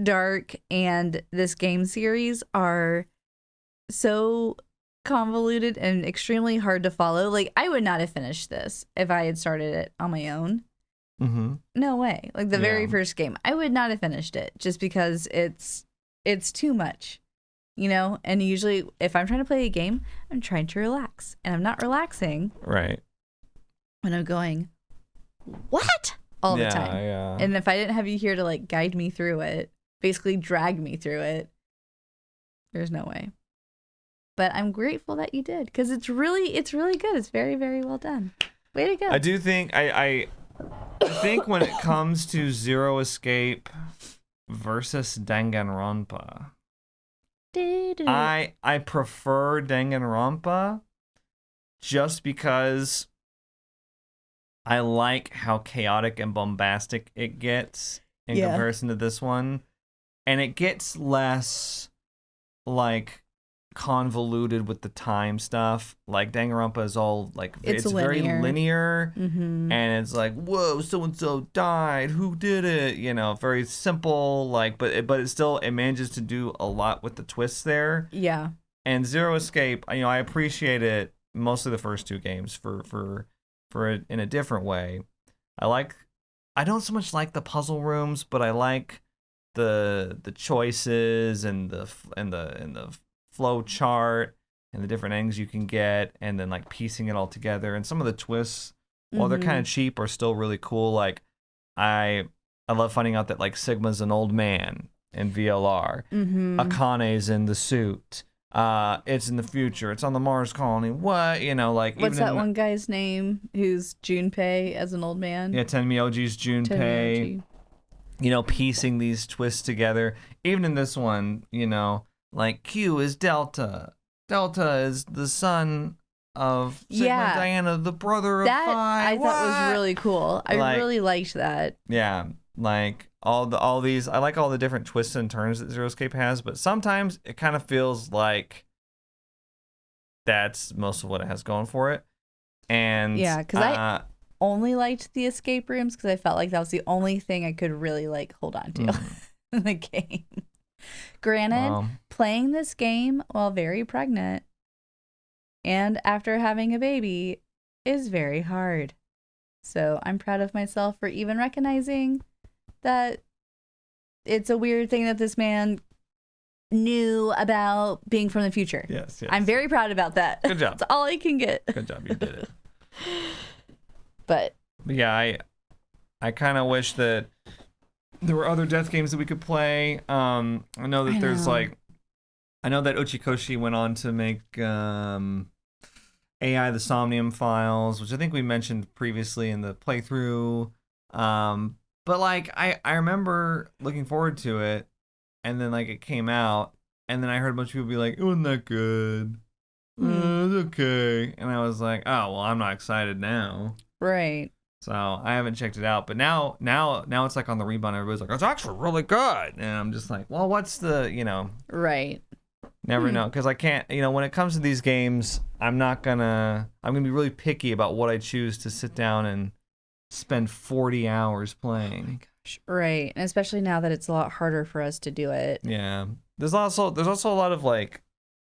Dark and this game series are so convoluted and extremely hard to follow. Like I would not have finished this if I had started it on my own. Mm-hmm. No way. Like the very first game, I would not have finished it just because it's too much, and usually if I'm trying to play a game, I'm trying to relax and I'm not relaxing. Right. When I'm going, what? All the time. Yeah. And if I didn't have you here to like guide me through it, basically drag me through it, there's no way. But I'm grateful that you did because it's really good. It's very, very well done. Way to go. I do think I think when it comes to Zero Escape versus Danganronpa, I prefer Danganronpa just because I like how chaotic and bombastic it gets in comparison to this one. And it gets less, like, convoluted with the time stuff. Like, Danganronpa is all, like, it's very linear. Mm-hmm. And it's like, whoa, so-and-so died. Who did it? You know, very simple, like, but it still, it manages to do a lot with the twists there. Yeah. And Zero Escape, you know, I appreciate it, mostly the first two games, for it in a different way. I don't so much like the puzzle rooms, but I like the choices and the flow chart and the different endings you can get, and then like piecing it all together. And some of the twists, while they're kind of cheap, are still really cool. Like I love finding out that like Sigma's an old man in VLR. Akane's in the suit. It's in the future. It's on the Mars colony. What? You know, like... What's that one guy's name who's Junpei as an old man? Yeah, Tenmyoji's Junpei. You know, piecing these twists together. Even in this one, you know, like Q is Delta. Delta is the son of Sigma Diana, the brother of Phi. I thought was really cool. I really liked that. Yeah, like... all these, I like all the different twists and turns that Zero Escape has, but sometimes it kind of feels like that's most of what it has going for it. And yeah, because I only liked the escape rooms because I felt like that was the only thing I could really like hold on to in the game. Granted, playing this game while very pregnant and after having a baby is very hard. So I'm proud of myself for even recognizing that it's a weird thing that this man knew about being from the future. Yes. I'm very proud about that. Good job. That's all I can get. Good job. You did it. But yeah, I kind of wish that there were other death games that we could play. I know that there's like, I know that Uchikoshi went on to make AI the Somnium Files, which I think we mentioned previously in the playthrough. But like I remember looking forward to it, and then like it came out, and then I heard a bunch of people be like, "It wasn't that good. It's okay," and I was like, "Oh well, I'm not excited now." Right. So I haven't checked it out, but now it's like on the rebound. Everybody's like, "It's actually really good," and I'm just like, "Well, what's the right?" Never know, because I can't. When it comes to these games, I'm gonna be really picky about what I choose to sit down and spend 40 hours playing. Oh my gosh. Right. And especially now that it's a lot harder for us to do it. Yeah. There's also a lot of like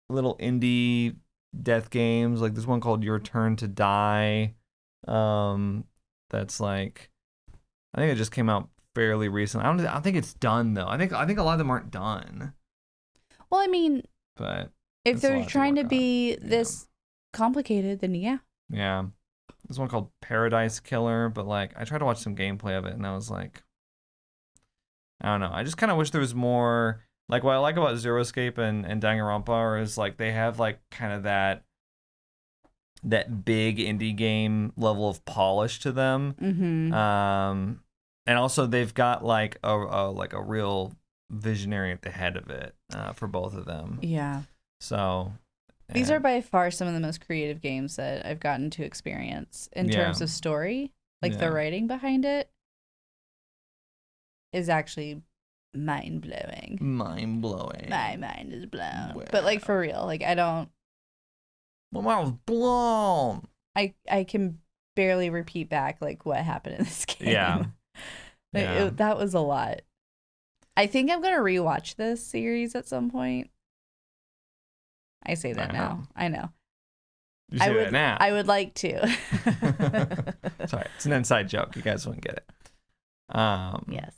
little indie death games. Like there's one called Your Turn to Die. That's like, I think it just came out fairly recently. I don't think it's done though. I think a lot of them aren't done. Well, I mean, but if they're trying to be this complicated, then yeah. Yeah. There's one called Paradise Killer, but like I tried to watch some gameplay of it and I was like, I don't know. I just kind of wish there was more. Like what I like about Zero Escape and Danganronpa is like they have like kind of that big indie game level of polish to them. And also they've got like a real visionary at the head of it for both of them. Yeah. So these are by far some of the most creative games that I've gotten to experience in terms of story. Like the writing behind it is actually mind-blowing. Mind-blowing. My mind is blown. Wow. But like for real, like I don't... My mind was blown. I can barely repeat back like what happened in this game. Yeah. That was a lot. I think I'm going to rewatch this series at some point. I say that now. I know. You say that now. I would like to. Sorry, it's an inside joke. You guys wouldn't get it. Yes.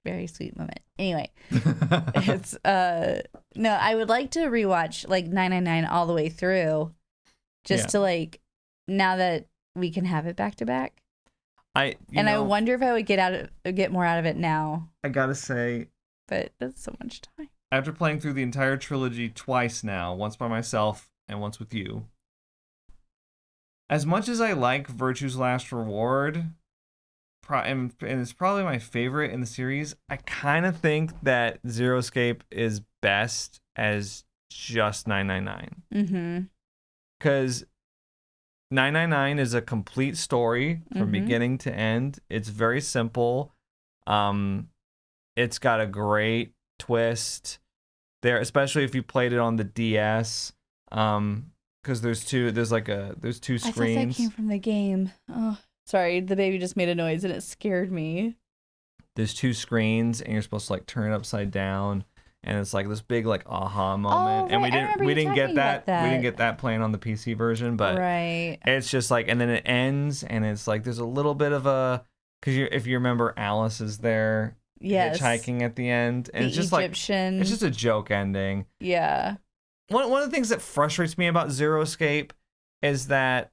Very sweet moment. Anyway, it's no, I would like to rewatch like 999 all the way through, just to like now that we can have it back to back. I wonder if I would get more out of it now. I gotta say, but that's so much time. After playing through the entire trilogy twice now, once by myself and once with you, as much as I like Virtue's Last Reward, and it's probably my favorite in the series. I kind of think that Zero Escape is best as just 999. Mm-hmm. Because 999 is a complete story from beginning to end. It's very simple. It's got a great twist there, especially if you played it on the DS. Because there's two screens. I thought that came from the game. Oh, sorry, the baby just made a noise and it scared me. There's 2 screens and you're supposed to like turn it upside down, and it's like this big like aha moment. And we didn't get that. We didn't get that playing on the PC version, but it's just like, and then it ends and it's like there's a little bit of a, because if you remember, Alice is there hitchhiking at the end, and it's just Egyptian. Like it's just a joke ending. Yeah. One of the things that frustrates me about Zero Escape is that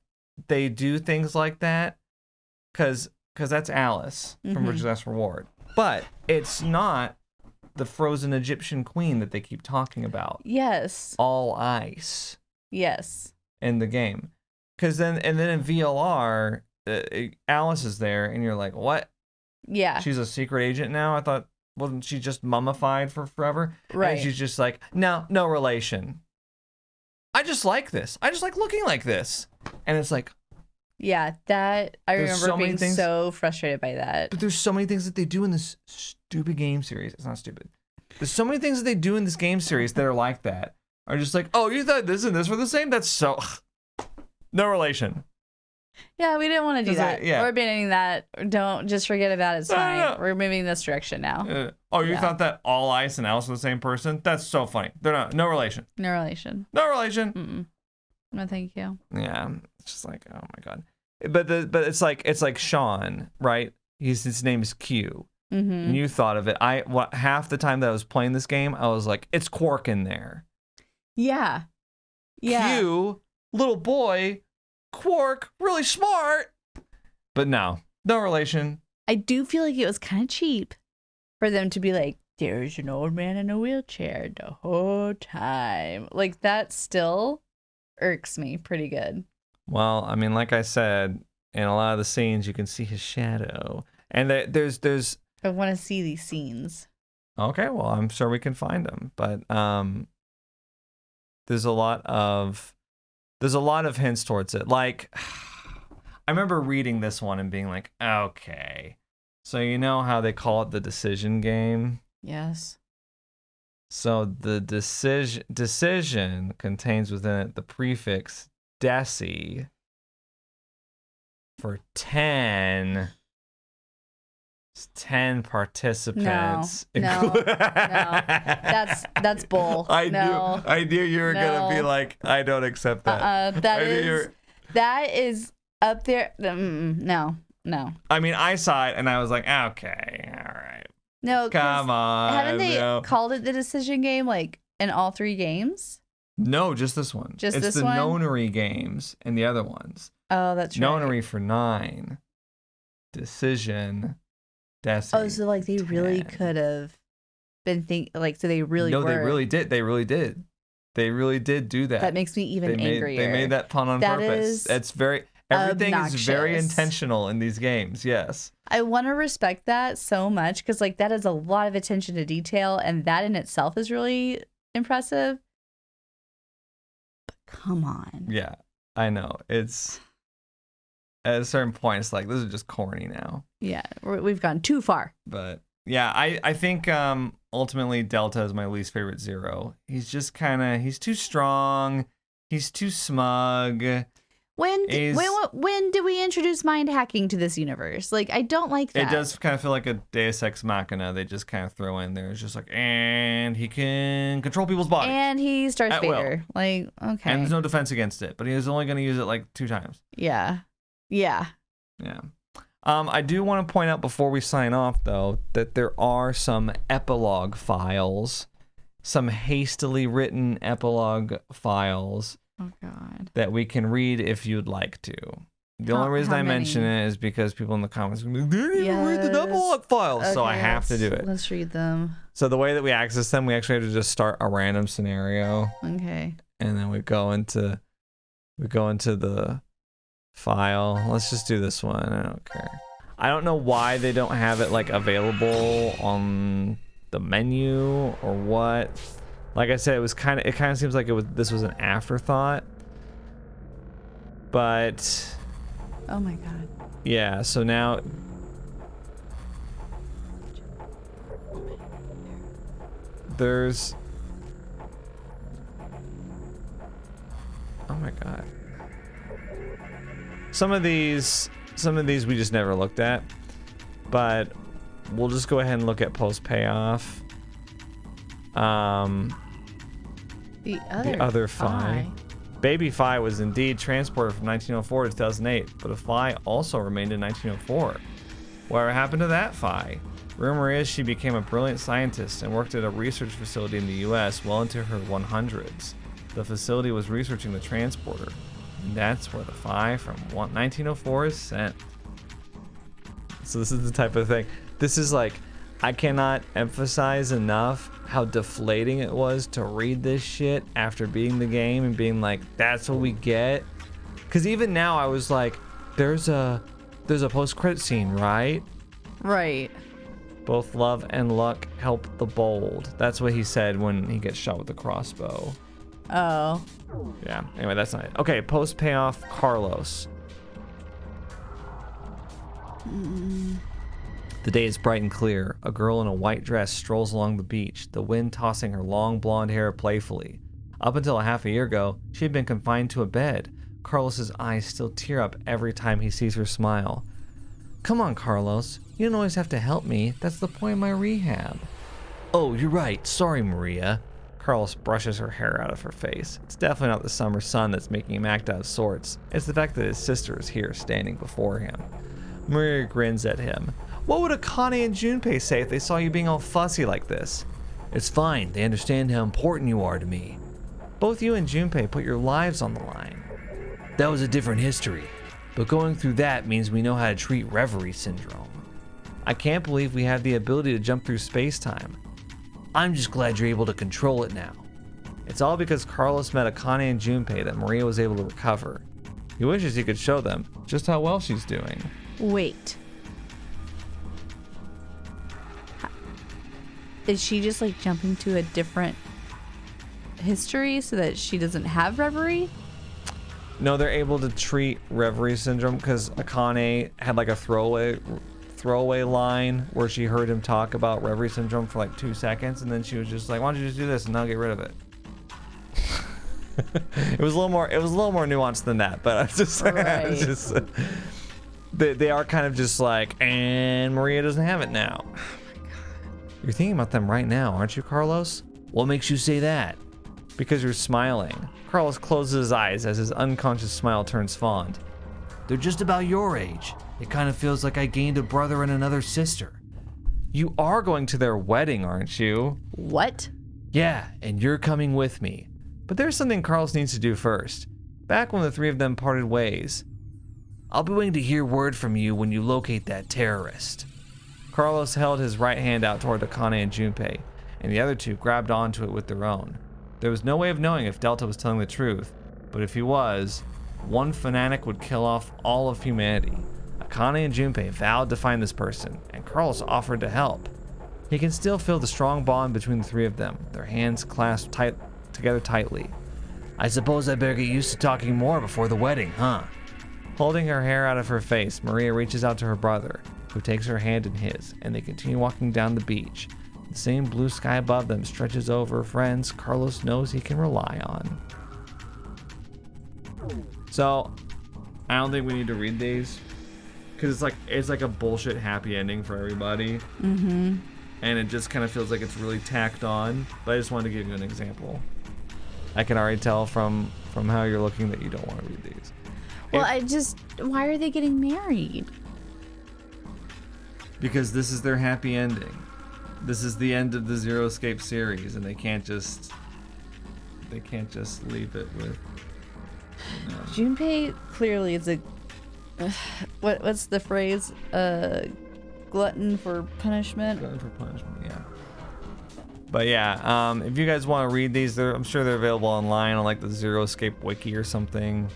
they do things like that because that's Alice from Virtue's Last Reward. But it's not the frozen Egyptian queen that they keep talking about. Yes. All ice. Yes. In the game. Because then in VLR, Alice is there and you're like, what? Yeah. She's a secret agent now? I thought, wasn't she just mummified for forever? Right. And she's just like, no relation. I just like this. I just like looking like this. And it's like, yeah, that I There's remember so many being things- so frustrated by that. but there's so many things that they do in this stupid game series. It's not stupid. There's so many things that they do in this game series that are like that. Are just like, oh, you thought this and this were the same? That's so no relation. Yeah, we didn't want to do 'Cause that. yeah. We're abandoning that. Don't just forget about it. It's No, no, fine. no. We're moving this direction now. You Yeah. thought that All Ice and Alice were the same person? That's so funny. They're not. No relation. No relation. No relation. Mm-mm. No, thank you. Yeah, it's just like, oh my god. But it's like Sean, right? His name is Q. Mm-hmm. And you thought of it. Half the time that I was playing this game, I was like, it's Quark in there. Yeah. Yeah. Q, little boy, Quark, really smart. But no relation. I do feel like it was kind of cheap for them to be like, there's an old man in a wheelchair the whole time. Like, that still irks me pretty good. Well, I mean, like I said, in a lot of the scenes, you can see his shadow. And there's I want to see these scenes. Okay, well, I'm sure we can find them, but there's a lot of hints towards it. Like, I remember reading this one and being like, okay, so you know how they call it the decision game? Yes. So the decision contains within it the prefix deci for 10 participants. No. That's bull. I knew you were gonna be like, I don't accept that. That is up there. No. I mean, I saw it and I was like, okay, all right. No, come on. Haven't they called it the decision game like in all 3 games? No, just this one. Just it's this the one? nonary games and the other ones. Oh, that's right. Nonary for 9. Decision. Deci. Oh, so like they really could have been so they really No, were. they really did. They really did do that. That makes me even angrier. They made that pun on purpose. It's very everything is very intentional in these games. Yes. I want to respect that so much because like that is a lot of attention to detail, and that in itself is really impressive. But come on. Yeah, I know. It's at a certain point, it's like this is just corny now. Yeah, we've gone too far. But yeah, I think ultimately Delta is my least favorite Zero. He's just he's too strong. He's too smug. When did we introduce mind hacking to this universe? Like, I don't like that. It does kind of feel like a Deus Ex Machina. They just kind of throw in there. It's just like, and he can control people's bodies. And he's Darth At will. Vader. Like, okay. And there's no defense against it, but he was only going to use it like 2 times. Yeah. I do want to point out before we sign off, though, that there are some epilogue files, some hastily written epilogue files. Oh, God. That we can read if you'd like to. The only reason I mention it is because people in the comments are like, they didn't even read the epilogue files, so I have to do it. Let's read them. So the way that we access them, we actually have to just start a random scenario. Okay. And then we go into the file. Let's just do this one. I don't care. I don't know why they don't have it like available on the menu or what. Like I said, it kind of seems like this was an afterthought. But oh my god. Yeah, so now there's oh my god. Some of these we just never looked at, but we'll just go ahead and look at post payoff. The other Phi. Baby Phi was indeed transported from 1904 to 2008, but a Phi also remained in 1904. Whatever happened to that Phi? Rumor is she became a brilliant scientist and worked at a research facility in the US well into her 100s. The facility was researching the transporter, and that's where the Phi from 1904 is sent. So this is the type of thing. This is like, I cannot emphasize enough how deflating it was to read this shit after beating the game and being like, that's what we get. Because even now I was like, there's a post-credit scene, right? Right. Both love and luck help the bold. That's what he said when he gets shot with the crossbow. Oh. Yeah, anyway, that's not it. Okay, post-payoff Carlos. The day is bright and clear. A girl in a white dress strolls along the beach, the wind tossing her long blonde hair playfully. Up until a half a year ago, she had been confined to a bed. Carlos's eyes still tear up every time he sees her smile. Come on, Carlos. You don't always have to help me. That's the point of my rehab. Oh, you're right. Sorry, Maria. Carlos brushes her hair out of her face. It's definitely not the summer sun that's making him act out of sorts. It's the fact that his sister is here standing before him. Maria grins at him. What would Akane and Junpei say if they saw you being all fussy like this? It's fine. They understand how important you are to me. Both you and Junpei put your lives on the line. That was a different history, but going through that means we know how to treat reverie syndrome. I can't believe we have the ability to jump through space-time. I'm just glad you're able to control it now. It's all because Carlos met Akane and Junpei that Maria was able to recover. He wishes he could show them just how well she's doing. Wait. Is she just like jumping to a different history so that she doesn't have reverie? No, they're able to treat reverie syndrome because Akane had like a throwaway line where she heard him talk about reverie syndrome for like 2 seconds, and then she was just like, "Why don't you just do this and I'll get rid of it?" It was a little more nuanced than that, but I was just, right. It's just they are kind of just like, and Maria doesn't have it now. Oh my God. You're thinking about them right now, aren't you, Carlos? What makes you say that? Because you're smiling. Carlos closes his eyes as his unconscious smile turns fond. They're just about your age. It kind of feels like I gained a brother and another sister. You are going to their wedding, aren't you? What? Yeah, and you're coming with me. But there's something Carlos needs to do first. Back when the three of them parted ways. I'll be waiting to hear word from you when you locate that terrorist. Carlos held his right hand out toward Akane and Junpei, and the other two grabbed onto it with their own. There was no way of knowing if Delta was telling the truth, but if he was, one fanatic would kill off all of humanity. Akane and Junpei vowed to find this person, and Carlos offered to help. He can still feel the strong bond between the three of them, their hands clasped together tightly. I suppose I better get used to talking more before the wedding, huh? Holding her hair out of her face, Maria reaches out to her brother, who takes her hand in his, and they continue walking down the beach. The same blue sky above them stretches over friends Carlos knows he can rely on. So, I don't think we need to read these, because it's like a bullshit happy ending for everybody. Mm-hmm. And it just kind of feels like it's really tacked on. But I just wanted to give you an example. I can already tell from how you're looking that you don't want to read these. Well, why are they getting married? Because this is their happy ending. This is the end of the Zero Escape series, and they can't just leave it with. Junpei clearly is a what's the phrase? Glutton for punishment. Glutton for punishment, yeah. But yeah, if you guys want to read these, I'm sure they're available online on like the Zero Escape wiki or something.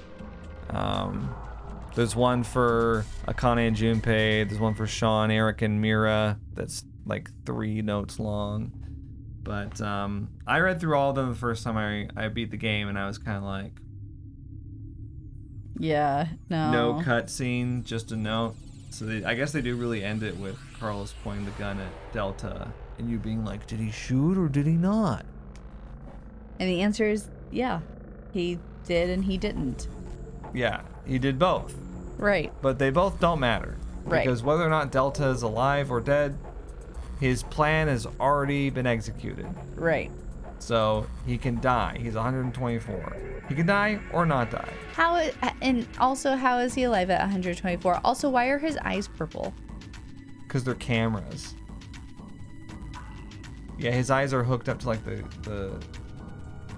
There's one for Akane and Junpei. There's one for Sean, Eric, and Mira. That's like 3 notes long. But I read through all of them the first time I beat the game, and I was kind of like, yeah, no cutscene, just a note. So I guess they do really end it with Carlos pointing the gun at Delta and you being like, did he shoot or did he not? And the answer is, yeah, he did and he didn't. Yeah, he did both. Right. But they both don't matter. Right. Because whether or not Delta is alive or dead, his plan has already been executed. Right. So he can die. He's 124. He can die or not die. And also, how is he alive at 124? Also, why are his eyes purple? Because they're cameras. Yeah, his eyes are hooked up to like the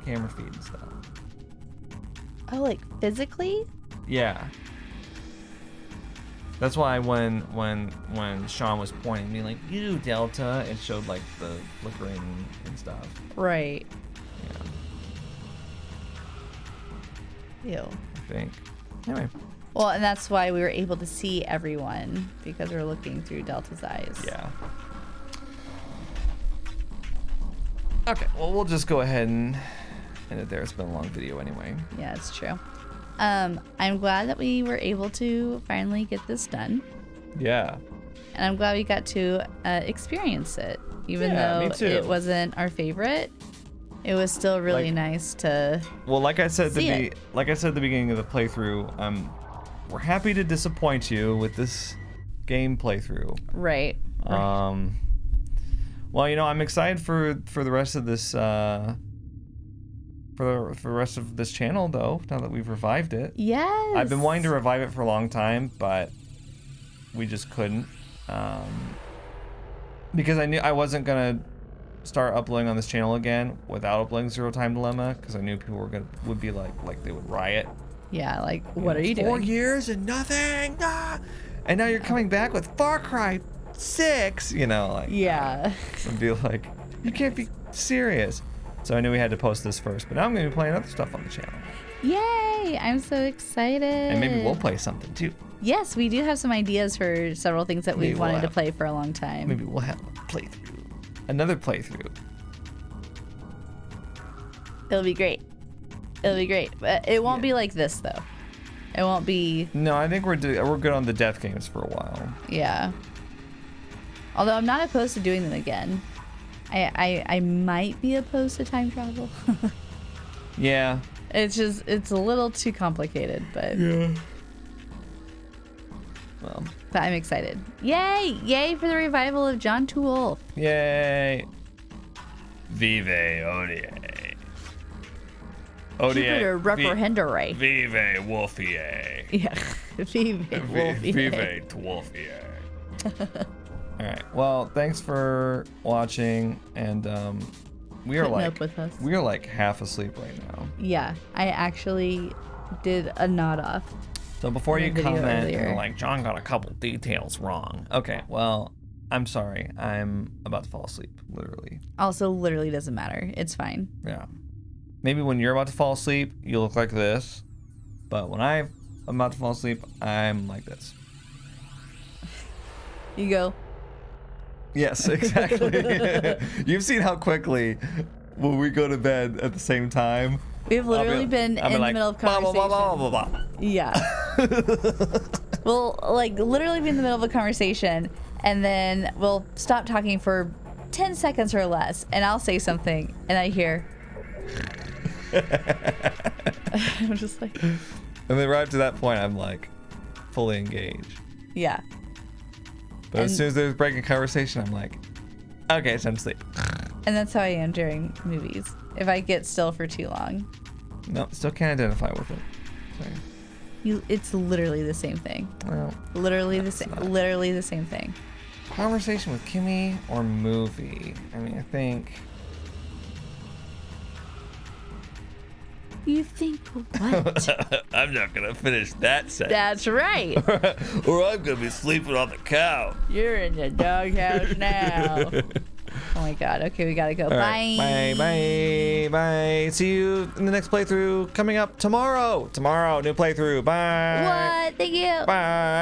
camera feed and stuff. Oh, like physically? Yeah. That's why when Sean was pointing me like, you Delta, it showed like the flickering and stuff. Right. Yeah. Ew. I think. Anyway. Well, and that's why we were able to see everyone, because we were looking through Delta's eyes. Yeah. Okay, well, we'll just go ahead and end it there. It's been a long video anyway. Yeah, it's true. I'm glad that we were able to finally get this done. Yeah. And I'm glad we got to experience it. Even though it wasn't our favorite, it was still really nice to like I said like I said at the beginning of the playthrough, we're happy to disappoint you with this game playthrough. Right. Well, you know, I'm excited for the rest of this for the rest of this channel though, now that we've revived it. Yes. I've been wanting to revive it for a long time, but we just couldn't. Because I knew I wasn't gonna start uploading on this channel again without uploading Zero Time Dilemma, because I knew people would be like they would riot. Yeah, like, what are you doing? 4 years and nothing, and now you're coming back with Far Cry 6, you know, like. Yeah. And be like, you can't be serious. So I knew we had to post this first, but now I'm gonna be playing other stuff on the channel. Yay! I'm so excited. And maybe we'll play something too. Yes, we do have some ideas for several things that we've wanted to play for a long time. Maybe we'll have a playthrough. Another playthrough. It'll be great. It'll be great. But it won't be like this though. It won't be. No, I think we're good on the death games for a while. Yeah. Although I'm not opposed to doing them again. I might be opposed to time travel. Yeah. It's a little too complicated, but. Yeah. Well. But I'm excited. Yay! Yay for the revival of John Toole. Yay! Vive Odie. Jupiter reprehendere. Vive Wolfier. Yeah. Vive Wolfier. Vive Wolfier. All right. Well, thanks for watching, and we are like half asleep right now. Yeah, I actually did a nod off. So before you comment, you're like, John got a couple details wrong. Okay, well, I'm sorry. I'm about to fall asleep, literally. Also, literally doesn't matter. It's fine. Yeah. Maybe when you're about to fall asleep, you look like this. But when I'm about to fall asleep, I'm like this. You go. Yes, exactly. You've seen how quickly when we go to bed at the same time. We've literally been in the middle of conversation. Blah, blah, blah, blah, blah. Yeah. We'll like literally be in the middle of a conversation, and then we'll stop talking for 10 seconds or less, and I'll say something, and I hear. I'm just like. And then right up to that point, I'm like fully engaged. Yeah. But as soon as there's a break in conversation, I'm like, okay, it's time to sleep. And that's how I am during movies. If I get still for too long. No, still can't identify with it. Sorry. It's literally the same thing. Well, literally the same. Literally the same thing. Conversation with Kimmy or movie? I mean, I think. You think what? I'm not gonna finish that sentence. That's right. Or I'm gonna be sleeping on the couch. You're in the doghouse now. my god. Okay, we gotta go. All Bye. right. Bye. See you in the next playthrough coming up tomorrow. Tomorrow, new playthrough. Bye. What? Thank you. Bye.